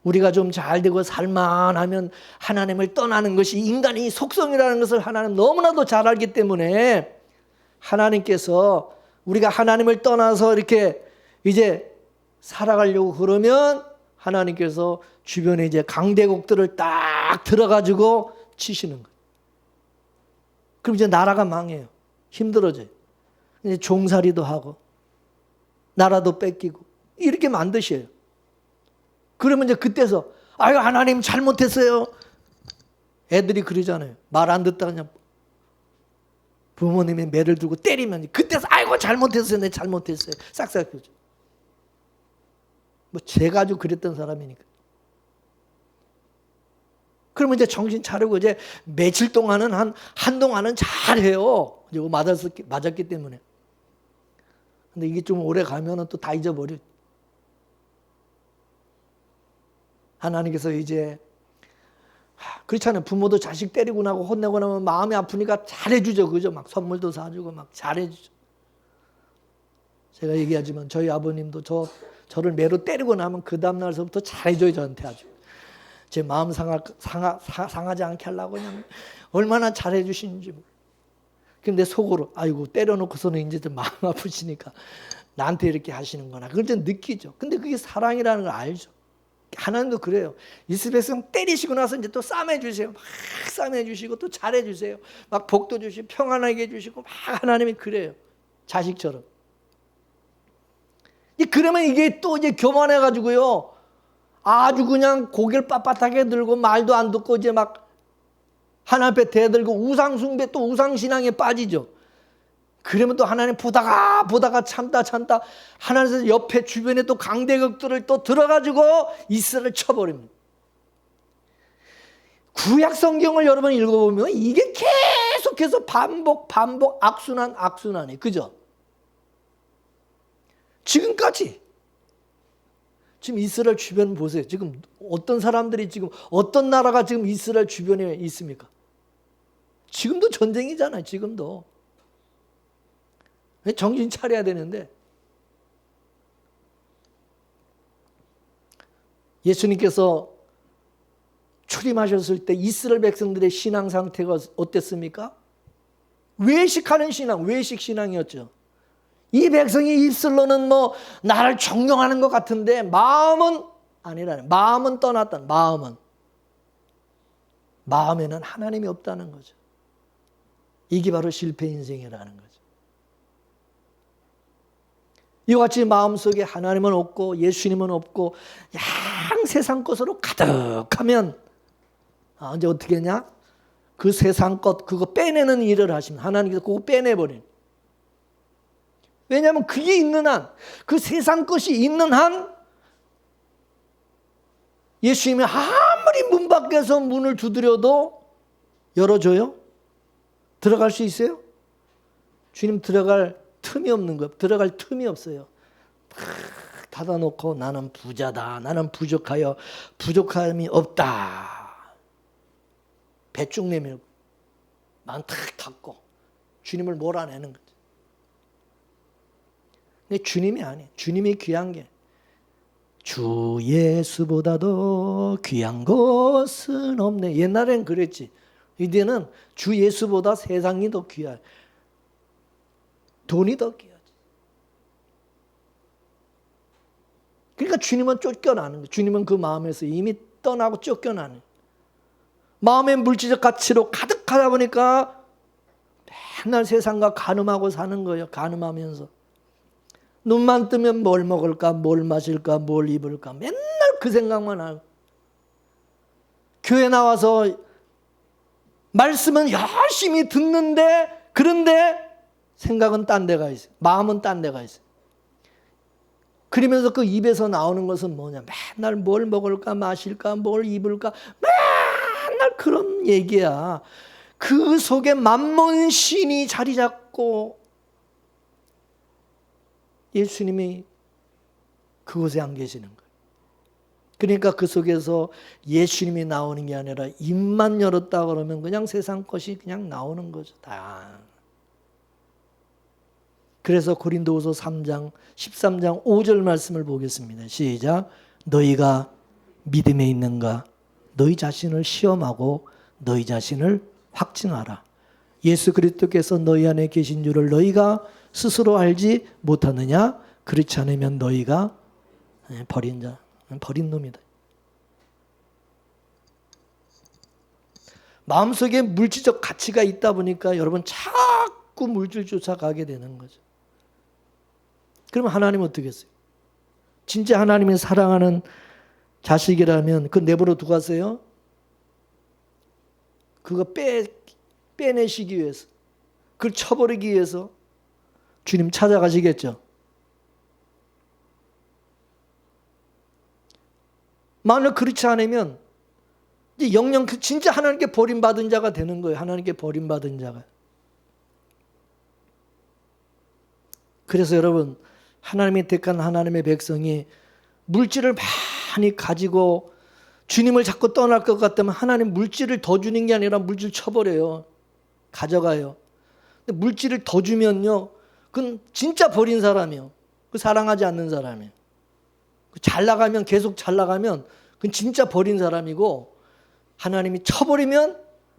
[SPEAKER 1] 우리가 좀 잘되고 살만하면 하나님을 떠나는 것이 인간의 속성이라는 것을 하나님 너무나도 잘 알기 때문에 하나님께서 우리가 하나님을 떠나서 이렇게 이제 살아가려고 그러면 하나님께서 주변에 이제 강대국들을 딱 들어가지고 치시는 거예요. 그럼 이제 나라가 망해요. 힘들어져요. 이제 종살이도 하고 나라도 뺏기고 이렇게 만드셔요. 그러면 이제 그때서 아유 하나님 잘못했어요. 애들이 그러잖아요. 말 안 듣다가 그냥 부모님이 매를 들고 때리면 그때서 아이고 잘못했어요. 내 잘못했어요. 싹싹 그러죠. 제가 아주 그랬던 사람이니까. 그러면 이제 정신 차리고 이제 며칠 동안은 한동안은 잘해요. 이거 맞았기 때문에. 근데 이게 좀 오래 가면은 또 다 잊어버려. 하나님께서 이제 그렇잖아요. 부모도 자식 때리고 나고 혼내고 나면 마음이 아프니까 잘해주죠. 그죠? 막 선물도 사주고 막 잘해주죠. 제가 얘기하지만 저희 아버님도 저를 매로 때리고 나면 그 다음날서부터 잘해줘요. 저한테 아주. 제 마음 상하지 않게 하려고 그냥 얼마나 잘해주시는지. 근데 속으로 아이고 때려놓고서는 이제 좀 마음 아프시니까 나한테 이렇게 하시는구나. 그걸 좀 느끼죠. 근데 그게 사랑이라는 걸 알죠. 하나님도 그래요. 이스라엘 백성 때리시고 나서 이제 또 싸매 주세요. 막 싸매 주시고 또 잘해 주세요. 막 복도 주시고 평안하게 해 주시고 막 하나님이 그래요. 자식처럼. 그러면 이게 또 이제 교만해 가지고요. 아주 그냥 고개를 빳빳하게 들고 말도 안 듣고 이제 막 하나님 앞에 대들고 우상숭배 또 우상신앙에 빠지죠. 그러면 또 하나님 보다가 참다 하나님께서 옆에 주변에 또 강대국들을 또 들어가지고 이스라엘을 쳐버립니다. 구약 성경을 여러분 읽어보면 이게 계속해서 반복 악순환이 그죠? 지금까지 지금 이스라엘 주변 보세요. 지금 어떤 사람들이 지금 어떤 나라가 지금 이스라엘 주변에 있습니까? 지금도 전쟁이잖아요. 지금도. 정신 차려야 되는데 예수님께서 출임하셨을 때 이스라엘 백성들의 신앙 상태가 어땠습니까? 외식하는 신앙, 외식 신앙이었죠. 이 백성이 입술로는 뭐 나를 존경하는 것 같은데 마음은 아니라는, 마음은 떠났다는, 마음에는 하나님이 없다는 거죠. 이게 바로 실패 인생이라는 거죠. 이와 같이 마음속에 하나님은 없고 예수님은 없고 양 세상 것으로 가득하면 이제 어떻게 했냐? 그 세상 것 그거 빼내는 일을 하시면 하나님께서 그거 빼내버린. 왜냐하면 그게 있는 한, 그 세상 것이 있는 한 예수님이 아무리 문 밖에서 문을 두드려도 열어줘요? 들어갈 수 있어요? 주님 들어갈 틈이 없는 거예요. 들어갈 틈이 없어요. 닫아놓고 나는 부자다. 나는 부족함이 없다. 배 쭉 내밀고 난 탁 닫고 주님을 몰아내는 거죠. 근데 주님이 아니에요. 주님이 귀한 게 주 예수보다도 귀한 것은 없네. 옛날엔 그랬지. 이제는 주 예수보다 세상이 더 귀해. 돈이 더 귀하지. 그러니까 주님은 쫓겨나는 거예요. 주님은 그 마음에서 이미 떠나고 쫓겨나는 거예요. 마음의 물질적 가치로 가득하다 보니까 맨날 세상과 간음하고 사는 거예요. 간음하면서. 눈만 뜨면 뭘 먹을까, 뭘 마실까, 뭘 입을까 맨날 그 생각만 하고. 교회 나와서 말씀은 열심히 듣는데 그런데 생각은 딴 데가 있어요. 마음은 딴 데가 있어요. 그러면서 그 입에서 나오는 것은 뭐냐. 맨날 뭘 먹을까, 마실까, 뭘 입을까 맨날 그런 얘기야. 그 속에 만몬 신이 자리 잡고 예수님이 그곳에 안 계시는 거예요. 그러니까 그 속에서 예수님이 나오는 게 아니라 입만 열었다 그러면 그냥 세상 것이 그냥 나오는 거죠. 다. 그래서 고린도후서 3장 13장 5절 말씀을 보겠습니다. 시작. 너희가 믿음에 있는가? 너희 자신을 시험하고 너희 자신을 확증하라. 예수 그리스도께서 너희 안에 계신 줄을 너희가 스스로 알지 못하느냐? 그렇지 않으면 너희가 버린 놈이다. 마음속에 물질적 가치가 있다 보니까 여러분 자꾸 물질 쫓아가게 되는 거죠. 그럼 하나님은 어떻게 했어요? 진짜 하나님이 사랑하는 자식이라면 그 내버려 두고 가세요? 그거 빼내시기 위해서, 그걸 쳐버리기 위해서 주님 찾아가시겠죠. 만약 그렇지 않으면 이제 영영 진짜 하나님께 버림받은 자가 되는 거예요. 하나님께 버림받은 자가. 그래서 여러분 하나님이 택한 하나님의 백성이 물질을 많이 가지고 주님을 자꾸 떠날 것 같다면 하나님 물질을 더 주는 게 아니라 물질 쳐버려요. 가져가요. 근데 물질을 더 주면요. 그건 진짜 버린 사람이요. 그 사랑하지 않는 사람이에요. 잘 나가면 계속 잘 나가면 그건 진짜 버린 사람이고 하나님이 쳐버리면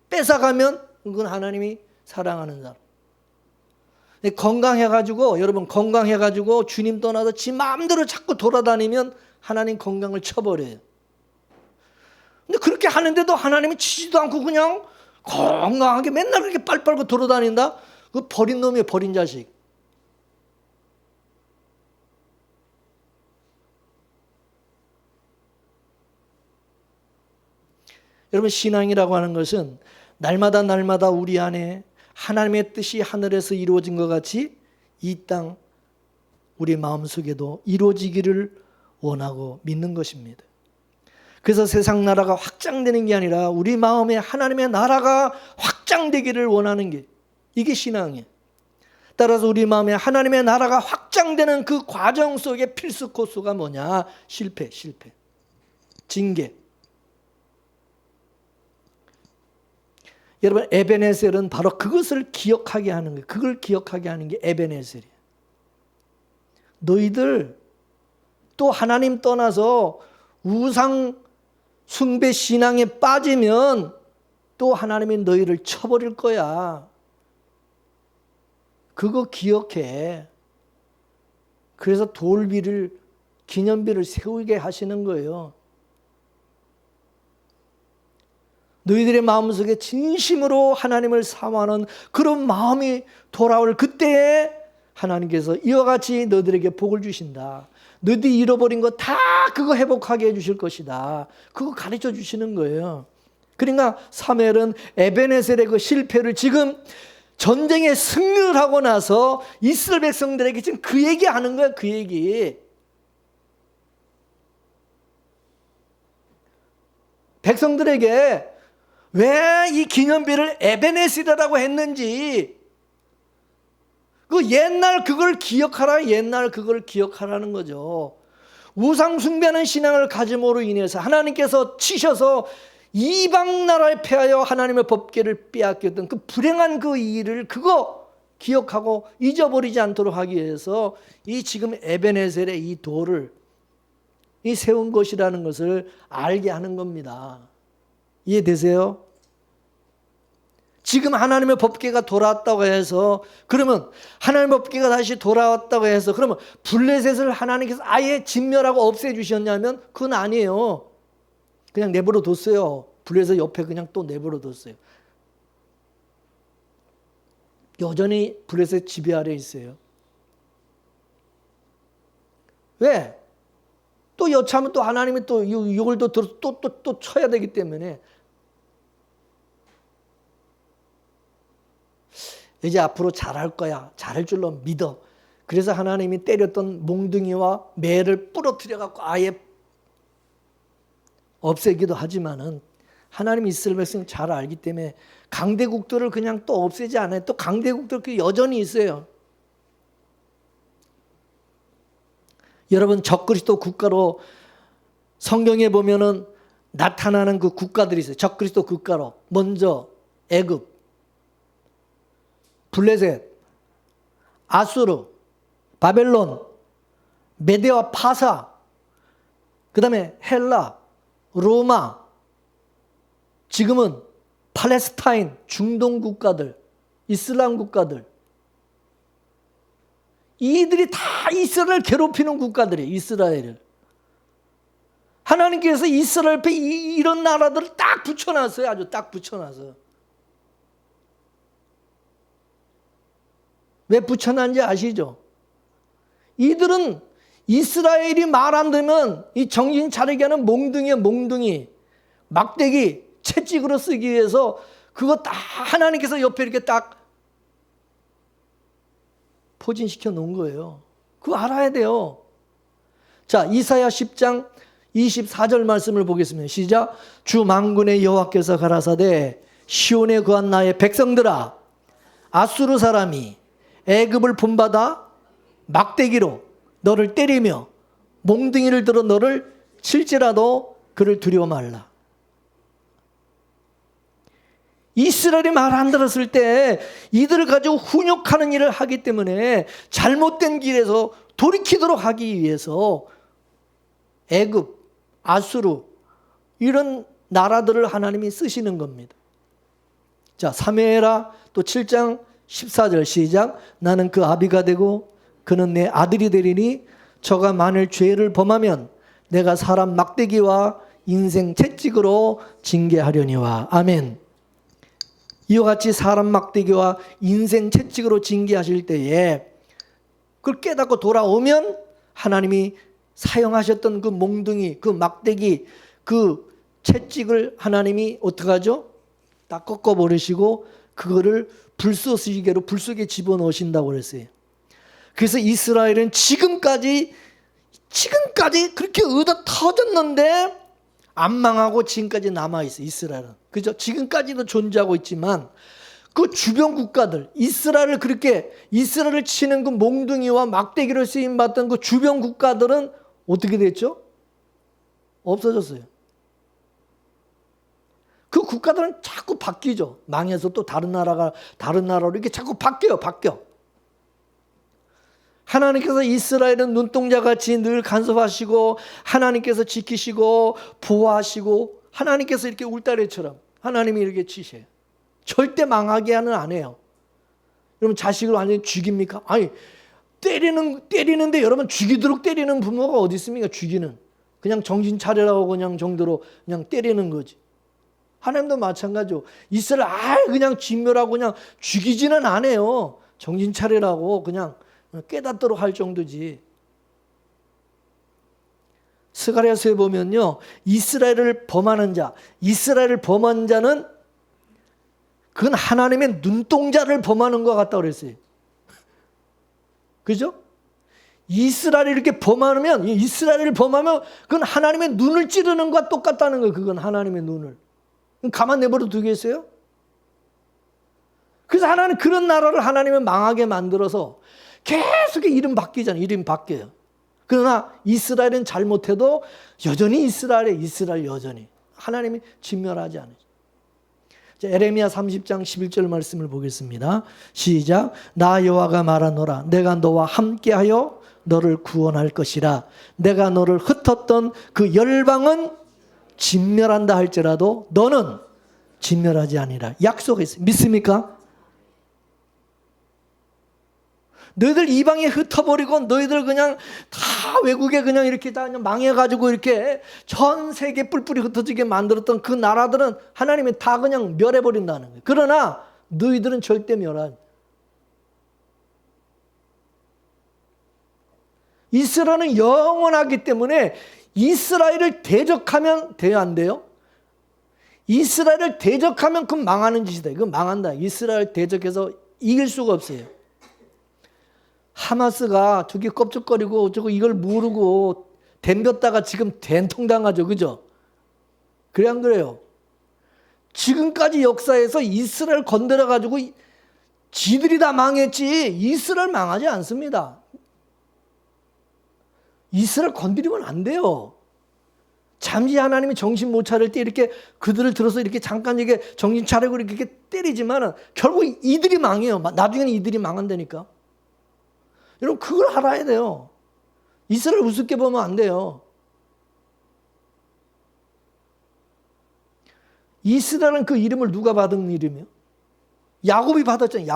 [SPEAKER 1] 뺏어가면 그건 하나님이 사랑하는 사람. 건강해가지고 여러분 건강해가지고 주님 떠나서 지 마음대로 자꾸 돌아다니면 하나님 건강을 쳐버려요. 근데 그렇게 하는데도 하나님이 치지도 않고 그냥 건강하게 맨날 그렇게 빨빨고 돌아다닌다? 그 버린 놈이에요, 버린 자식. 여러분, 신앙이라고 하는 것은 날마다 우리 안에 하나님의 뜻이 하늘에서 이루어진 것 같이 이 땅 우리 마음속에도 이루어지기를 원하고 믿는 것입니다. 그래서 세상 나라가 확장되는 게 아니라 우리 마음에 하나님의 나라가 확장되기를 원하는 게, 이게 신앙이에요. 따라서 우리 마음에 하나님의 나라가 확장되는 그 과정 속에 필수 코스가 뭐냐? 실패, 징계. 여러분, 에베네셀은 바로 그것을 기억하게 하는 거예요. 그걸 기억하게 하는 게 에베네셀이에요. 너희들 또 하나님 떠나서 우상 숭배 신앙에 빠지면 또 하나님이 너희를 쳐버릴 거야. 그거 기억해. 그래서 돌비를, 기념비를 세우게 하시는 거예요. 너희들의 마음속에 진심으로 하나님을 사모하는 그런 마음이 돌아올 그때에 하나님께서 이와 같이 너희들에게 복을 주신다. 너희들이 잃어버린 거 다 그거 회복하게 해주실 것이다. 그거 가르쳐 주시는 거예요. 그러니까 사무엘은 에베네셀의 그 실패를 지금 전쟁에 승리를 하고 나서 이스라엘 백성들에게 지금 그 얘기하는 거야. 그 얘기. 백성들에게 왜 이 기념비를 에베네셀이라고 했는지, 그 옛날 그걸 기억하라, 옛날 그걸 기억하라는 거죠. 우상 숭배하는 신앙을 가짐으로 인해서 하나님께서 치셔서 이방 나라에 패하여 하나님의 법궤를 빼앗겼던 그 불행한 그 일을 그거 기억하고 잊어버리지 않도록 하기 위해서 이 지금 에베네셀의 이 돌을 이 세운 것이라는 것을 알게 하는 겁니다. 이해되세요? 지금 하나님의 법궤가 돌아왔다고 해서, 그러면 하나님의 법궤가 다시 돌아왔다고 해서 그러면 블레셋을 하나님께서 아예 진멸하고 없애주셨냐면 그건 아니에요. 그냥 내버려 뒀어요. 블레셋 옆에 그냥 또 내버려 뒀어요. 여전히 블레셋 지배 아래 있어요. 왜? 또 여차하면 또 하나님이 또 이걸 또 쳐야 되기 때문에. 이제 앞으로 잘할 거야. 잘할 줄로 믿어. 그래서 하나님이 때렸던 몽둥이와 매를 부러뜨려 갖고 아예 없애기도 하지만은 하나님이 이스라엘 백성 잘 알기 때문에 강대국들을 그냥 또 없애지 않아요. 또 강대국들 여전히 있어요. 여러분, 적그리스도 국가로 성경에 보면은 나타나는 그 국가들이 있어요. 적그리스도 국가로. 먼저 애굽, 블레셋, 아수르, 바벨론, 메데와 파사, 그 다음에 헬라, 로마, 지금은 팔레스타인, 중동 국가들, 이슬람 국가들, 이들이 다 이스라엘을 괴롭히는 국가들이에요. 이스라엘을. 하나님께서 이스라엘 앞에 이런 나라들을 딱 붙여놨어요. 아주 딱 붙여놨어요. 왜 붙여놨는지 아시죠? 이들은 이스라엘이 말 안 되면 이 정신 차리게 하는 몽둥이에 몽둥이, 막대기, 채찍으로 쓰기 위해서 그거 딱 하나님께서 옆에 이렇게 딱 포진시켜 놓은 거예요. 그거 알아야 돼요. 자, 이사야 10장 24절 말씀을 보겠습니다. 시작. 주 만군의 여호와께서 가라사대 시온에 거한 나의 백성들아, 아수르 사람이 애굽을 본받아 막대기로 너를 때리며 몽둥이를 들어 너를 칠지라도 그를 두려워 말라. 이스라엘이 말 안 들었을 때 이들을 가지고 훈육하는 일을 하기 때문에 잘못된 길에서 돌이키도록 하기 위해서 애굽, 아수르 이런 나라들을 하나님이 쓰시는 겁니다. 자, 사무엘하 또 7장 14절 시작. 나는 그 아비가 되고 그는 내 아들이 되리니 저가 만일 죄를 범하면 내가 사람 막대기와 인생 채찍으로 징계하려니와. 아멘. 이와 같이 사람 막대기와 인생 채찍으로 징계하실 때에 그걸 깨닫고 돌아오면 하나님이 사용하셨던 그 몽둥이, 그 막대기, 그 채찍을 하나님이 어떻게 하죠? 다 꺾어버리시고 그거를 불쏘시개로 불 속에 집어넣으신다고 그랬어요. 그래서 이스라엘은 지금까지 그렇게 얻어 터졌는데 안 망하고 지금까지 남아있어요. 이스라엘은. 그죠? 지금까지도 존재하고 있지만 그 주변 국가들, 이스라엘을 치는 그 몽둥이와 막대기로 쓰임받던 그 주변 국가들은 어떻게 됐죠? 없어졌어요. 그 국가들은 자꾸 바뀌죠. 망해서 또 다른 나라로 이렇게 자꾸 바뀌어. 하나님께서 이스라엘은 눈동자같이 늘 간섭하시고 하나님께서 지키시고 보호하시고 하나님께서 이렇게 울타리처럼 하나님이 이렇게 치셔요. 절대 망하게는 안 해요. 여러분 자식을 완전히 죽입니까? 아니 때리는데 여러분 죽이도록 때리는 부모가 어디 있습니까? 죽이는. 그냥 정신 차리라고 그냥 정도로 그냥 때리는 거지. 하나님도 마찬가지죠. 이스라엘 그냥 진멸하고 그냥 죽이지는 않아요. 정신 차리라고 그냥 깨닫도록 할 정도지. 스가랴서에 보면요, 이스라엘을 범한 자는 그건 하나님의 눈동자를 범하는 것 같다고 그랬어요. 그죠? 이스라엘을 범하면 그건 하나님의 눈을 찌르는 것과 똑같다는 거예요. 그건 하나님의 눈을. 가만 내버려 두겠어요? 그래서 하나님 그런 나라를 하나님은 망하게 만들어서 계속 이름 바뀌잖아요. 이름 바뀌어요. 그러나 이스라엘은 잘못해도 여전히 이스라엘 여전히 하나님이 진멸하지 않으죠. 에레미야 30장 11절 말씀을 보겠습니다. 시작. 나 여호와가 말하노라. 내가 너와 함께하여 너를 구원할 것이라. 내가 너를 흩었던 그 열방은 진멸한다 할지라도 너는 진멸하지 아니라. 약속했어요. 믿습니까? 너희들 이방에 흩어버리고 너희들 그냥 다 외국에 그냥 이렇게 다 그냥 망해가지고 이렇게 전 세계 뿔뿔이 흩어지게 만들었던 그 나라들은 하나님이 다 그냥 멸해버린다는 거예요. 그러나 너희들은 절대 멸하지. 이스라엘은 영원하기 때문에 이스라엘을 대적하면 돼요, 안 돼요? 이스라엘을 대적하면 그건 망하는 짓이다. 그건 망한다. 이스라엘 대적해서 이길 수가 없어요. 하마스가 저기 껍적거리고 어쩌고 이걸 모르고 덤볐다가 지금 된통당하죠. 그죠? 그래 안 그래요? 지금까지 역사에서 이스라엘 건드려가지고 지들이 다 망했지 이스라엘 망하지 않습니다. 이스라엘 건드리면 안 돼요. 잠시 하나님이 정신 못 차릴 때 이렇게 그들을 들어서 이렇게 잠깐 이게 정신 차리고 이렇게 때리지만은 결국 이들이 망해요. 나중에는 이들이 망한다니까. 여러분 그걸 알아야 돼요. 이스라엘 우습게 보면 안 돼요. 이스라엘은 그 이름을 누가 받은 이름이에요? 야곱이 받았잖아요.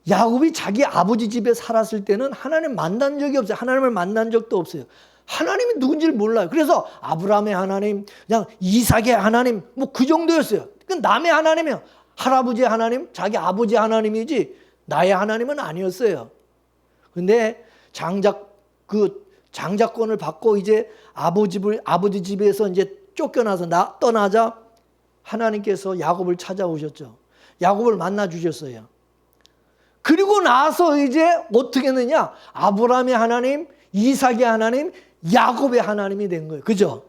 [SPEAKER 1] 야곱이 자기 아버지 집에 살았을 때는 하나님 만난 적이 없어요. 하나님을 만난 적도 없어요. 하나님이 누군지를 몰라요. 그래서 아브라함의 하나님, 그냥 이삭의 하나님 뭐 그 정도였어요. 그 남의 하나님이요. 할아버지의 하나님, 자기 아버지 하나님이지 나의 하나님은 아니었어요. 근데 장자권을 받고 이제 아버지 집에서 이제 쫓겨나서 떠나자 하나님께서 야곱을 찾아오셨죠. 야곱을 만나 주셨어요. 그리고 나서 이제 어떻게 했느냐? 아브라함의 하나님, 이삭의 하나님, 야곱의 하나님이 된 거예요. 그죠?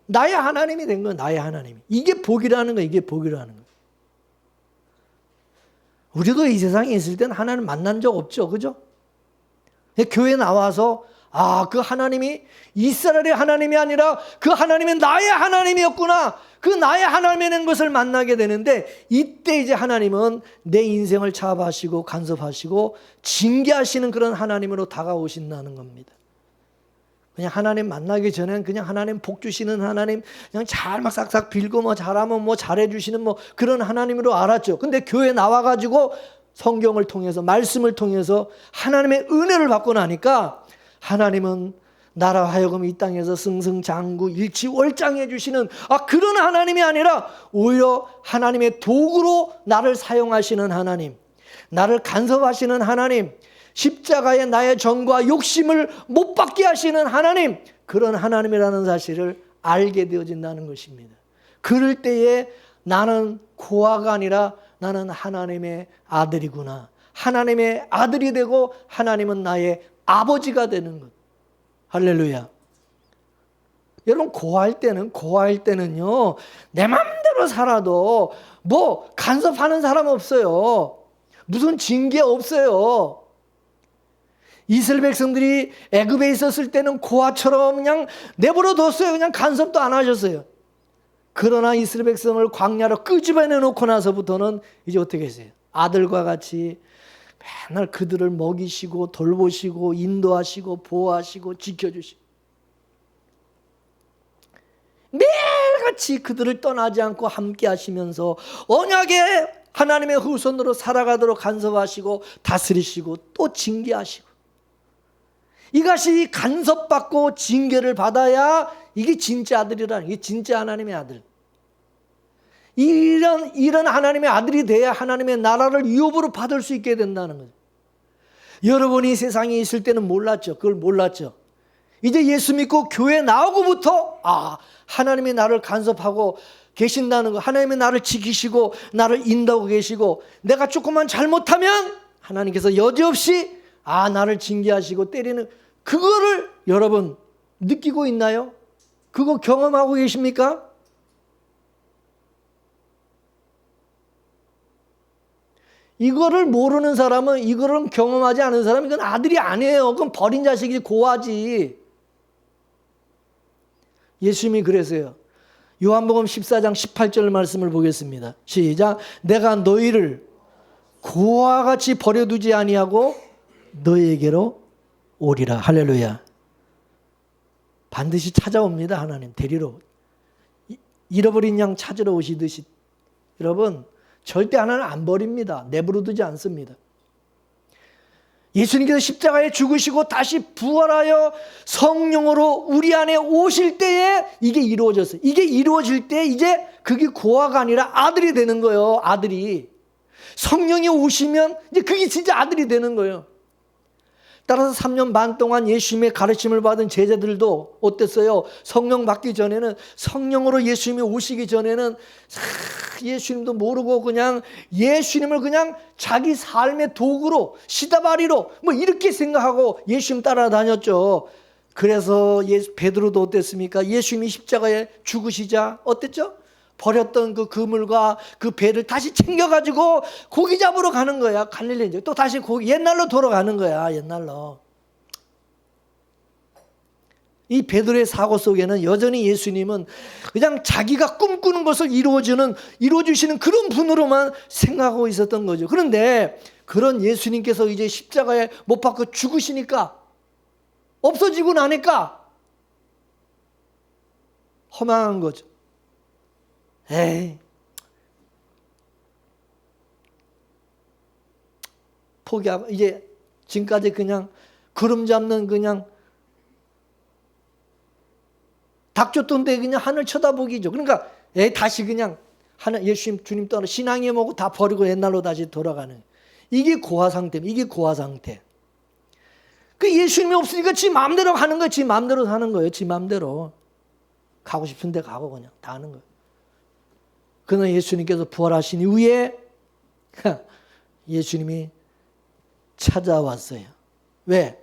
[SPEAKER 1] 나의 하나님이 된 거예요. 나의 하나님이. 이게 복이라는 거예요. 이게 복이라는 거예요. 우리도 이 세상에 있을 때는 하나님 만난 적 없죠. 그죠? 교회 나와서 그 하나님이 이스라엘의 하나님이 아니라 그 하나님은 나의 하나님이었구나. 그 나의 하나님이라는 것을 만나게 되는데 이때 이제 하나님은 내 인생을 차압하시고 간섭하시고 징계하시는 그런 하나님으로 다가오신다는 겁니다. 그냥 하나님 만나기 전엔 그냥 하나님 복 주시는 하나님, 그냥 잘 막 싹싹 빌고 뭐 잘하면 뭐 잘해주시는 뭐 그런 하나님으로 알았죠. 근데 교회 나와가지고 성경을 통해서 말씀을 통해서 하나님의 은혜를 받고 나니까 하나님은 나라 하여금 이 땅에서 승승장구 일치월장해 주시는 그런 하나님이 아니라 오히려 하나님의 도구로 나를 사용하시는 하나님, 나를 간섭하시는 하나님, 십자가에 나의 정과 욕심을 못 받게 하시는 하나님, 그런 하나님이라는 사실을 알게 되어진다는 것입니다. 그럴 때에 나는 고아가 아니라 나는 하나님의 아들이구나. 하나님의 아들이 되고 하나님은 나의 아버지가 되는 것. 할렐루야. 여러분, 고아할 때는요, 내 마음대로 살아도 뭐 간섭하는 사람 없어요. 무슨 징계 없어요. 이스라엘 백성들이 애굽에 있었을 때는 고아처럼 그냥 내버려 뒀어요. 그냥 간섭도 안 하셨어요. 그러나 이스라엘 백성을 광야로 끄집어내 놓고 나서부터는 이제 어떻게 했어요? 아들과 같이 맨날 그들을 먹이시고 돌보시고 인도하시고 보호하시고 지켜주시고 매일같이 그들을 떠나지 않고 함께 하시면서 언약의 하나님의 후손으로 살아가도록 간섭하시고 다스리시고 또 징계하시고, 이것이 간섭받고 징계를 받아야 이게 진짜 아들이라는, 이게 진짜 하나님의 아들. 이런 하나님의 아들이 돼야 하나님의 나라를 유업으로 받을 수 있게 된다는 거죠. 여러분이 세상에 있을 때는 몰랐죠. 그걸 몰랐죠. 이제 예수 믿고 교회 나오고부터 하나님이 나를 간섭하고 계신다는 거, 하나님이 나를 지키시고 나를 인도하고 계시고, 내가 조금만 잘못하면 하나님께서 여지없이 나를 징계하시고 때리는, 그거를 여러분 느끼고 있나요? 그거 경험하고 계십니까? 이거를 모르는 사람은, 이거를 경험하지 않은 사람은 이건 아들이 아니에요. 그건 버린 자식이 고아지. 예수님이 그랬어요. 요한복음 14장 18절 말씀을 보겠습니다. 시작. 내가 너희를 고아같이 버려두지 아니하고 너희에게로 오리라. 할렐루야. 반드시 찾아옵니다. 하나님 데리러. 잃어버린 양 찾으러 오시듯이. 여러분, 절대 하나는 안 버립니다. 내버려두지 않습니다. 예수님께서 십자가에 죽으시고 다시 부활하여 성령으로 우리 안에 오실 때에 이게 이루어졌어요. 이게 이루어질 때 이제 그게 고아가 아니라 아들이 되는 거예요. 아들이. 성령이 오시면 이제 그게 진짜 아들이 되는 거예요. 따라서 3년 반 동안 예수님의 가르침을 받은 제자들도 어땠어요? 성령 받기 전에는, 성령으로 예수님이 오시기 전에는 예수님도 모르고 그냥 예수님을 그냥 자기 삶의 도구로, 시다바리로 뭐 이렇게 생각하고 예수님 따라다녔죠. 그래서 베드로도 어땠습니까? 예수님이 십자가에 죽으시자 어땠죠? 버렸던 그 그물과 그 배를 다시 챙겨가지고 고기 잡으러 가는 거야. 갈릴리 이제 또 다시 옛날로 돌아가는 거야. 옛날로. 이 베드로의 사고 속에는 여전히 예수님은 그냥 자기가 꿈꾸는 것을 이루어주시는 그런 분으로만 생각하고 있었던 거죠. 그런데 그런 예수님께서 이제 십자가에 못 박혀 죽으시니까, 없어지고 나니까 허망한 거죠. 에이, 포기하고 이제 지금까지 그냥 구름 잡는 그냥 닭 줬던데 그냥 하늘 쳐다보기죠. 그러니까 다시 그냥 예수님 주님 떠나 신앙이 뭐고 다 버리고 옛날로 다시 돌아가는, 이게 고아 상태입니다. 이게 고아 상태. 그 예수님이 없으니까 지 마음대로 하는 거예요. 지 마음대로 사는 거예요. 지 마음대로 가고 싶은 데 가고 그냥 다 하는 거예요. 그러나 예수님께서 부활하신 이후에 예수님이 찾아왔어요. 왜?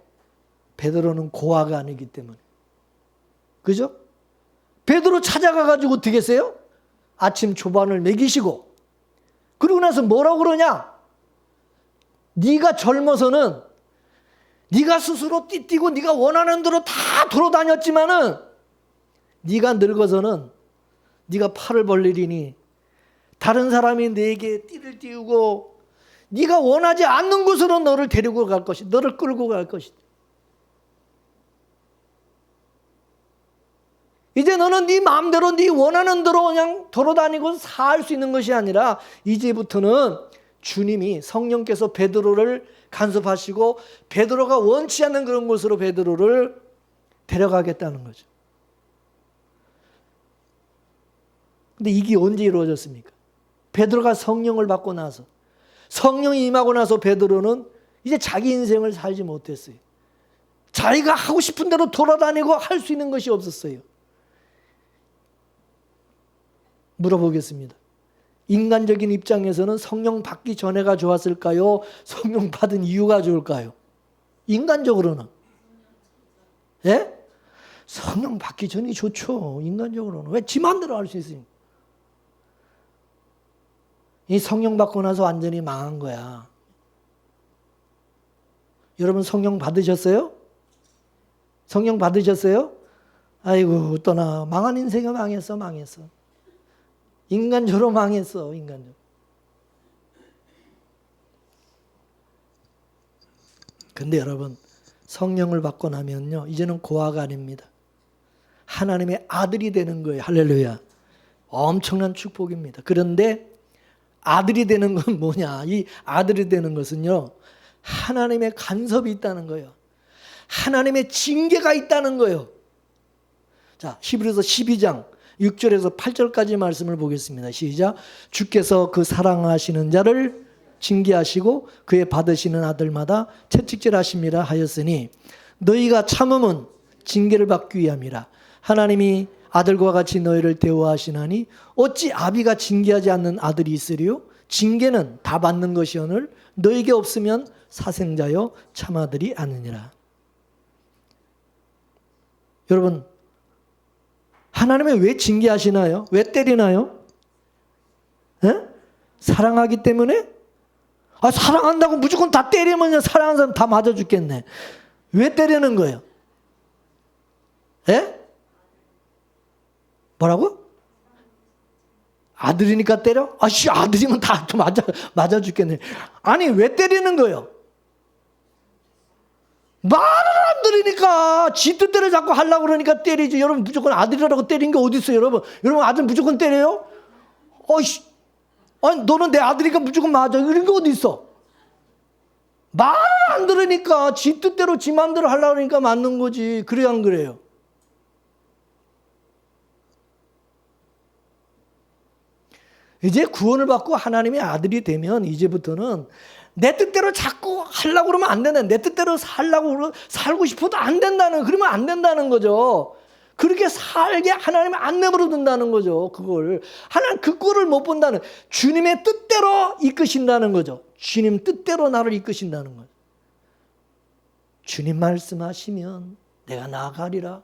[SPEAKER 1] 베드로는 고아가 아니기 때문에. 그죠? 베드로 찾아가가지고 어떻게 했어요? 아침 조반을 먹이시고, 그러고 나서 뭐라고 그러냐? 네가 젊어서는 네가 스스로 띠뛰고 네가 원하는 대로 다 돌아다녔지만은 네가 늙어서는 네가 팔을 벌리리니 다른 사람이 네게 띠를 띄우고 네가 원하지 않는 곳으로 너를 데리고 갈 것이다. 너를 끌고 갈 것이다. 이제 너는 네 마음대로 네 원하는 대로 그냥 돌아다니고 살 수 있는 것이 아니라 이제부터는 주님이, 성령께서 베드로를 간섭하시고 베드로가 원치 않는 그런 곳으로 베드로를 데려가겠다는 거죠. 근데 이게 언제 이루어졌습니까? 베드로가 성령을 받고 나서, 성령이 임하고 나서 베드로는 이제 자기 인생을 살지 못했어요. 자기가 하고 싶은 대로 돌아다니고 할 수 있는 것이 없었어요. 물어보겠습니다. 인간적인 입장에서는 성령 받기 전에가 좋았을까요? 성령 받은 이유가 좋을까요? 인간적으로는. 예? 성령 받기 전이 좋죠. 인간적으로는. 왜? 지 마음대로 할 수 있으니까. 이 성령 받고 나서 완전히 망한 거야. 여러분 성령 받으셨어요? 성령 받으셨어요? 아이고 떠나. 망한 인생이 망했어. 인간적으로 망했어. 인간적으로. 근데 여러분 성령을 받고 나면요, 이제는 고아가 아닙니다. 하나님의 아들이 되는 거예요. 할렐루야. 엄청난 축복입니다. 그런데 아들이 되는 건 뭐냐? 이 아들이 되는 것은요, 하나님의 간섭이 있다는 거예요. 하나님의 징계가 있다는 거예요. 자, 히브리서 12장 6절에서 8절까지 말씀을 보겠습니다. 시작. 주께서 그 사랑하시는 자를 징계하시고 그의 받으시는 아들마다 채찍질하심이라 하였으니 너희가 참음은 징계를 받기 위함이라. 하나님이 아들과 같이 너희를 대우하시나니 어찌 아비가 징계하지 않는 아들이 있으리요? 징계는 다 받는 것이오늘 너희에게 없으면 사생자여 참아들이 아니니라. 여러분 하나님이 왜 징계하시나요? 왜 때리나요? 에? 사랑하기 때문에? 사랑한다고 무조건 다 때리면 사랑하는 사람 다 맞아 죽겠네. 왜 때리는 거예요? 에? 뭐라고? 아들이니까 때려? 아들이면 다 맞아 죽겠네. 아니 왜 때리는 거예요? 말을 안 들으니까 지 뜻대로 자꾸 하려고 그러니까 때리지. 여러분 무조건 아들이라고 때린 게 어디 있어요? 여러분 아들 무조건 때려요? 아니 너는 내 아들이니까 무조건 맞아. 이런 게 어디 있어? 말을 안 들으니까 지 뜻대로 지 마음대로 하려고 그러니까 맞는 거지. 그래야 안 그래요? 이제 구원을 받고 하나님의 아들이 되면 이제부터는 내 뜻대로 자꾸 하려고 그러면 안 된다. 내 뜻대로 살고 싶어도 안 된다는, 그러면 안 된다는 거죠. 그렇게 살게 하나님이 안 내버려 둔다는 거죠. 그걸. 하나님 그 꼴을 못 본다는, 주님의 뜻대로 이끄신다는 거죠. 주님 뜻대로 나를 이끄신다는 거죠. 주님 말씀하시면 내가 나아가리라.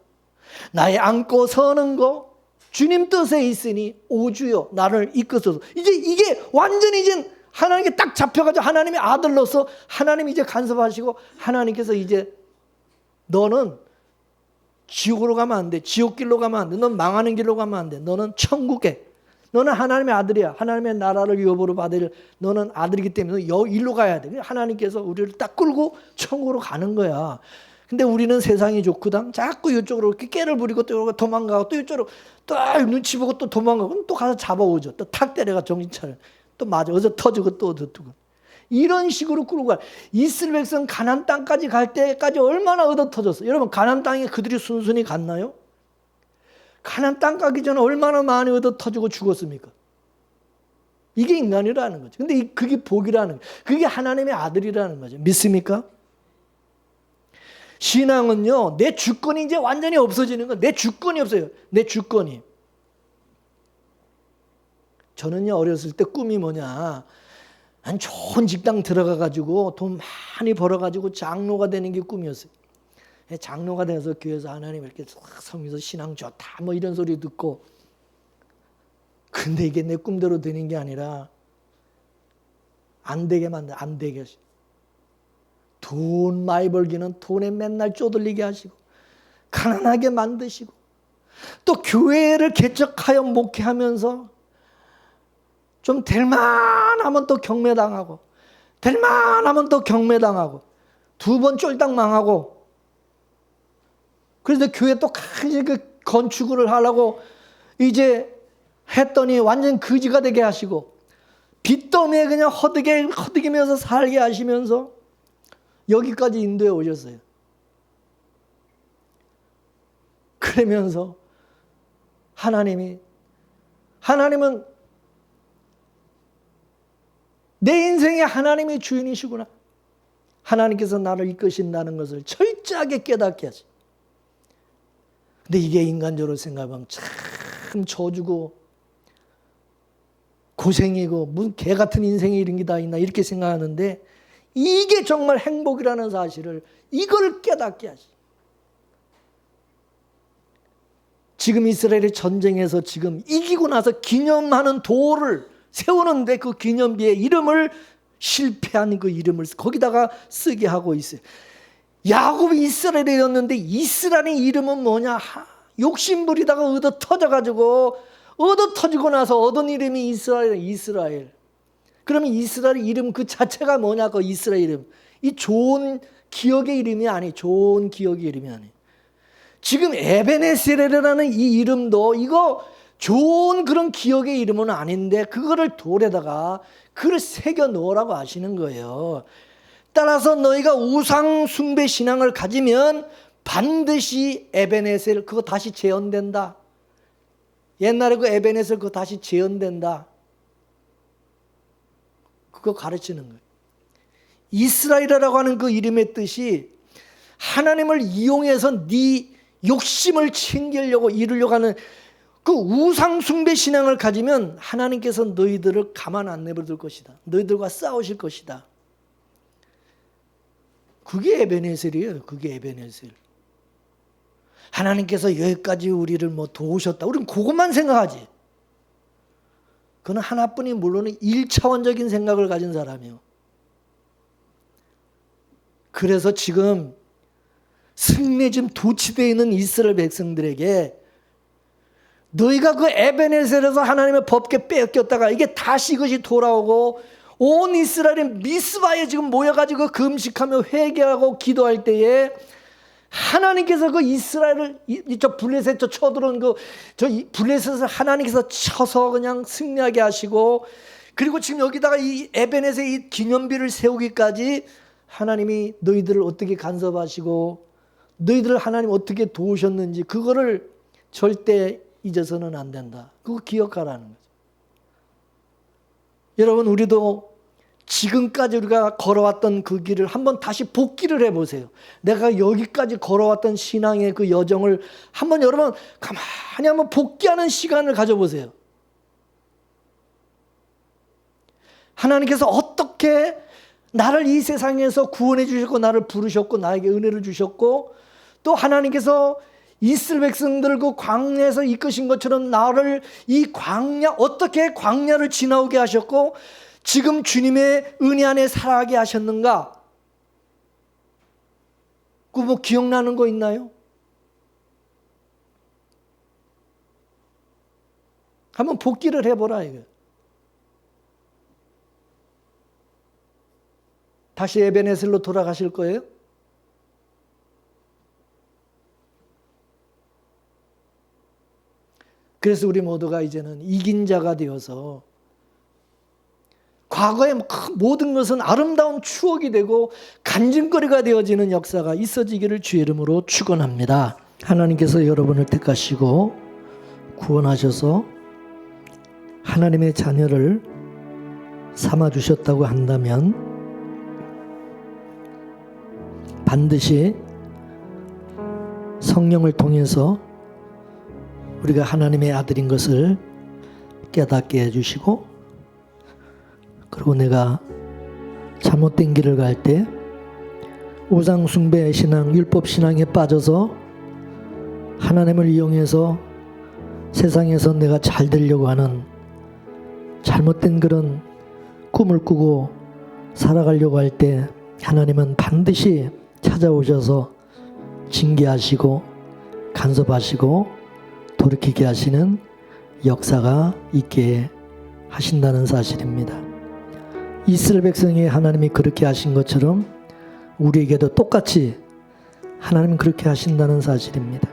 [SPEAKER 1] 나의 안고 서는 거 주님 뜻에 있으니 오주여 나를 이끄소서. 이제 이게 완전히 이제 하나님께 딱 잡혀가지고 하나님의 아들로서 하나님이 이제 간섭하시고 하나님께서 이제 너는 지옥으로 가면 안 돼. 지옥길로 가면 안 돼. 넌 망하는 길로 가면 안 돼. 너는 천국에. 너는 하나님의 아들이야. 하나님의 나라를 유업으로 받을 너는 아들이기 때문에 일로 가야 돼. 하나님께서 우리를 딱 끌고 천국으로 가는 거야. 근데 우리는 세상이 좋거든. 자꾸 이쪽으로 이렇게 깨를 부리고 또 도망가고 또 이쪽으로 또 눈치 보고 또 도망가고 그럼 또 가서 잡아오죠. 또 탁 때려가 정신 차려. 또 맞아. 어디서 터지고 또 두고. 이런 식으로 끌고 가. 이스라엘 백성 가나안 땅까지 갈 때까지 얼마나 얻어 터졌어. 여러분 가나안 땅에 그들이 순순히 갔나요? 가나안 땅 가기 전에 얼마나 많이 얻어 터지고 죽었습니까? 이게 인간이라는 거죠. 근데 그게 복이라는 거예요. 그게 하나님의 아들이라는 거죠. 믿습니까? 신앙은요, 내 주권이 이제 완전히 없어지는 거예요. 내 주권이 없어요. 내 주권이. 저는요, 어렸을 때 꿈이 뭐냐. 한 좋은 직장 들어가가지고 돈 많이 벌어가지고 장로가 되는 게 꿈이었어요. 장로가 돼서 교회에서 하나님 이렇게 섬기면서 신앙 좋다 뭐 이런 소리 듣고, 근데 이게 내 꿈대로 되는 게 아니라 안 되게 만들어. 안 되게 하시고 돈 많이 벌기는 돈에 맨날 쪼들리게 하시고 가난하게 만드시고 또 교회를 개척하여 목회하면서 좀 될만하면 또 경매당하고 될만하면 또 경매당하고 두 번 쫄딱 망하고, 그래서 교회 또 그 건축을 하려고 이제 했더니 완전 거지가 되게 하시고 빚더미에 그냥 허드기면서 살게 하시면서 여기까지 인도에 오셨어요. 그러면서 하나님은 내 인생에 하나님이 주인이시구나, 하나님께서 나를 이끄신다는 것을 철저하게 깨닫게 하지. 근데 이게 인간적으로 생각하면 참 저주고 고생이고 무슨 개 같은 인생에 이런 게 다 있나 이렇게 생각하는데, 이게 정말 행복이라는 사실을 이걸 깨닫게 하지. 지금 이스라엘이 전쟁에서 지금 이기고 나서 기념하는 돌을 세우는데 그 기념비에 이름을, 실패한 그 이름을 거기다가 쓰게 하고 있어요. 야곱이 이스라엘이었는데 이스라엘의 이름은 뭐냐? 욕심부리다가 얻어 터지고 나서 얻은 이름이 이스라엘. 그러면 이스라엘 이름 그 자체가 뭐냐? 그 이스라엘 이름. 이 좋은 기억의 이름이 아니, 좋은 기억의 이름이 아니. 지금 에베네셀이라는 이 이름도 이거 좋은 그런 기억의 이름은 아닌데 그거를 돌에다가 그걸 새겨 놓으라고 하시는 거예요. 따라서 너희가 우상 숭배 신앙을 가지면 반드시 에베네셀 그거 다시 재현된다. 옛날에 그 에베네셀 그거 다시 재현된다. 그거 가르치는 거예요. 이스라엘이라고 하는 그 이름의 뜻이 하나님을 이용해서 네 욕심을 챙기려고 이루려고 하는 그 우상 숭배 신앙을 가지면 하나님께서 너희들을 가만 안 내버려둘 것이다. 너희들과 싸우실 것이다. 그게 에베네셀이에요. 그게 에베네셀. 하나님께서 여기까지 우리를 뭐 도우셨다. 우리는 그것만 생각하지. 그는 하나뿐이 물론 1차원적인 생각을 가진 사람이에요. 그래서 지금 승리에 지금 도취되어 있는 이스라엘 백성들에게 너희가 그 에베네셀에서 하나님의 법궤 뺏겼다가 이게 다시 이것이 돌아오고 온 이스라엘이 미스바에 지금 모여가지고 금식하며 회개하고 기도할 때에 하나님께서 그 이스라엘을 저 블레셋 저 쳐들어온 저 블레셋을 하나님께서 쳐서 그냥 승리하게 하시고, 그리고 지금 여기다가 이 에베네셀 이 기념비를 세우기까지 하나님이 너희들을 어떻게 간섭하시고 너희들을 하나님 어떻게 도우셨는지 그거를 절대 잊어서는 안 된다. 그거 기억하라는 거죠. 여러분, 우리도 지금까지 우리가 걸어왔던 그 길을 한번 다시 복기를 해보세요. 내가 여기까지 걸어왔던 신앙의 그 여정을 한번 여러분 가만히 한번 복기하는 시간을 가져보세요. 하나님께서 어떻게 나를 이 세상에서 구원해 주셨고 나를 부르셨고 나에게 은혜를 주셨고, 또 하나님께서 이스라엘 백성들을 그 광야에서 이끄신 것처럼 나를 이 광야, 어떻게 광야를 지나오게 하셨고 지금 주님의 은혜 안에 살아가게 하셨는가? 그 뭐 기억나는 거 있나요? 한번 복기를 해보라 이거. 다시 에베네셀로 돌아가실 거예요? 그래서 우리 모두가 이제는 이긴 자가 되어서 과거의 모든 것은 아름다운 추억이 되고 간증거리가 되어지는 역사가 있어지기를 주의 이름으로 축원합니다. 하나님께서 여러분을 택하시고 구원하셔서 하나님의 자녀를 삼아주셨다고 한다면 반드시 성령을 통해서 우리가 하나님의 아들인 것을 깨닫게 해주시고, 그리고 내가 잘못된 길을 갈 때 우상 숭배 신앙, 율법 신앙에 빠져서 하나님을 이용해서 세상에서 내가 잘 되려고 하는 잘못된 그런 꿈을 꾸고 살아가려고 할 때 하나님은 반드시 찾아오셔서 징계하시고 간섭하시고 돌이키게 하시는 역사가 있게 하신다는 사실입니다. 이스라엘 백성이 하나님이 그렇게 하신 것처럼 우리에게도 똑같이 하나님은 그렇게 하신다는 사실입니다.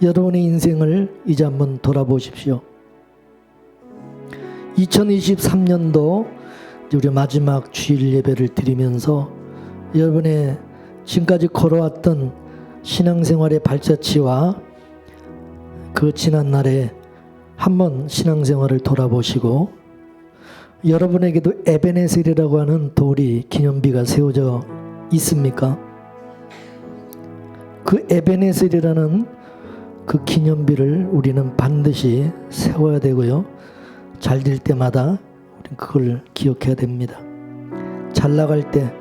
[SPEAKER 1] 여러분의 인생을 이제 한번 돌아보십시오. 2023년도 우리 마지막 주일 예배를 드리면서 여러분의 지금까지 걸어왔던 신앙생활의 발자취와 그 지난날에 한번 신앙생활을 돌아보시고 여러분에게도 에베네셀이라고 하는 돌이 기념비가 세워져 있습니까? 그 에베네셀이라는 그 기념비를 우리는 반드시 세워야 되고요. 잘 될 때마다 우리는 그걸 기억해야 됩니다. 잘 나갈 때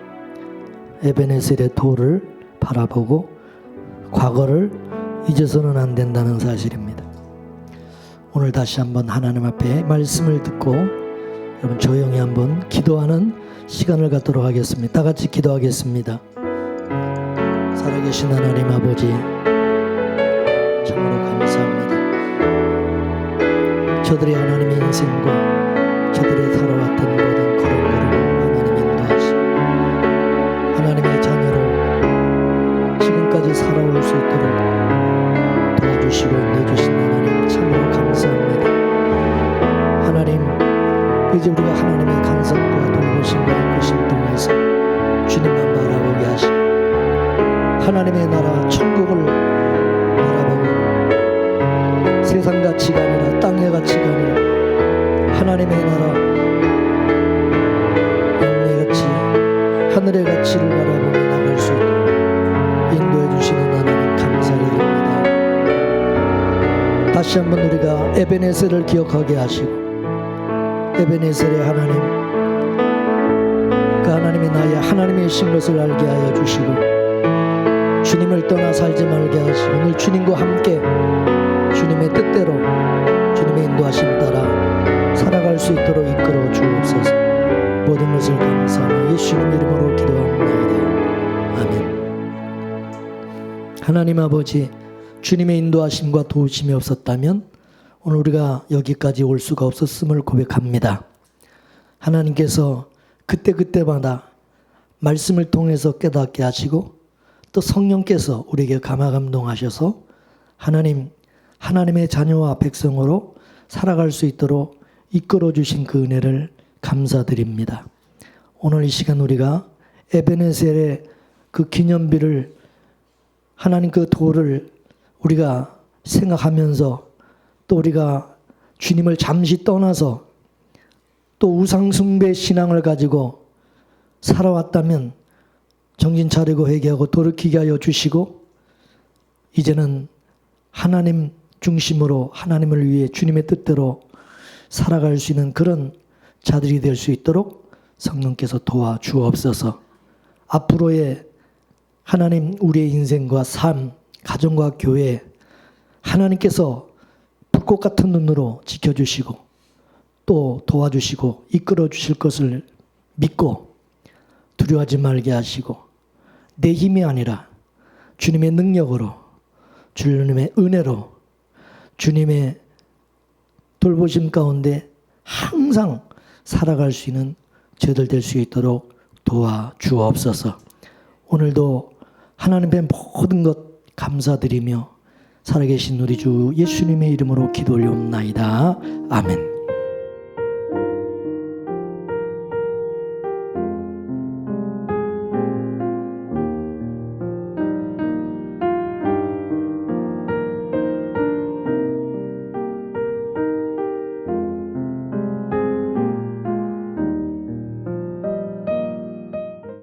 [SPEAKER 1] 에베네셀의 돌을 바라보고 과거를 잊어서는 안 된다는 사실입니다. 오늘 다시 한번 하나님 앞에 말씀을 듣고 여러분 조용히 한번 기도하는 시간을 갖도록 하겠습니다. 다 같이 기도하겠습니다. 살아계신 하나님 아버지, 참으로 감사합니다. 저들의 하나님의 인생과 저들의 살아왔던 모든 걸음걸음을 하나님 인도하시고 하나님의 자녀로 지금까지 살아올 수 있도록 도와주시고 인도해주신 하나님 참으로 감사합니다. 하나님, 이제 우리가 하나님의 간섭과 돌보심과 이끄심 통해서 주님만 바라보게 하시고 하나님의 나라 천국을 바라보고 세상 가치가 아니라 땅의 가치가 아니라 하나님의 나라 영의 가치 하늘의 가치를 바라보며 나갈 수 있도록 인도해 주시는 하나님 감사드립니다. 다시 한번 우리가 에베네셀을 기억하게 하시고 에베네셀의 하나님, 그 하나님이 나의 하나님이신 것을 알게 하여 주시고 주님을 떠나 살지 말게 하시고 오늘 주님과 함께 주님의 뜻대로 주님의 인도하심 따라 살아갈 수 있도록 이끌어 주옵소서. 모든 것을 감사하며 예수님 이름으로 기도합니다. 아멘. 하나님 아버지, 주님의 인도하심과 도우심이 없었다면 오늘 우리가 여기까지 올 수가 없었음을 고백합니다. 하나님께서 그때그때마다 말씀을 통해서 깨닫게 하시고 또 성령께서 우리에게 감화감동하셔서 하나님의 자녀와 백성으로 살아갈 수 있도록 이끌어 주신 그 은혜를 감사드립니다. 오늘 이 시간 우리가 에베네셀의 그 기념비를 하나님 그 돌을 우리가 생각하면서 또 우리가 주님을 잠시 떠나서 또 우상숭배 신앙을 가지고 살아왔다면 정신 차리고 회개하고 돌이키게 하여 주시고 이제는 하나님 중심으로 하나님을 위해 주님의 뜻대로 살아갈 수 있는 그런 자들이 될 수 있도록 성령께서 도와주옵소서. 앞으로의 하나님 우리의 인생과 삶, 가정과 교회 하나님께서 불꽃 같은 눈으로 지켜주시고 또 도와주시고 이끌어 주실 것을 믿고 두려워하지 말게 하시고 내 힘이 아니라 주님의 능력으로 주님의 은혜로 주님의 돌보심 가운데 항상 살아갈 수 있는 저희들 될 수 있도록 도와주옵소서. 오늘도 하나님의 모든 것 감사드리며 살아계신 우리 주 예수님의 이름으로 기도 올리옵나이다. 아멘.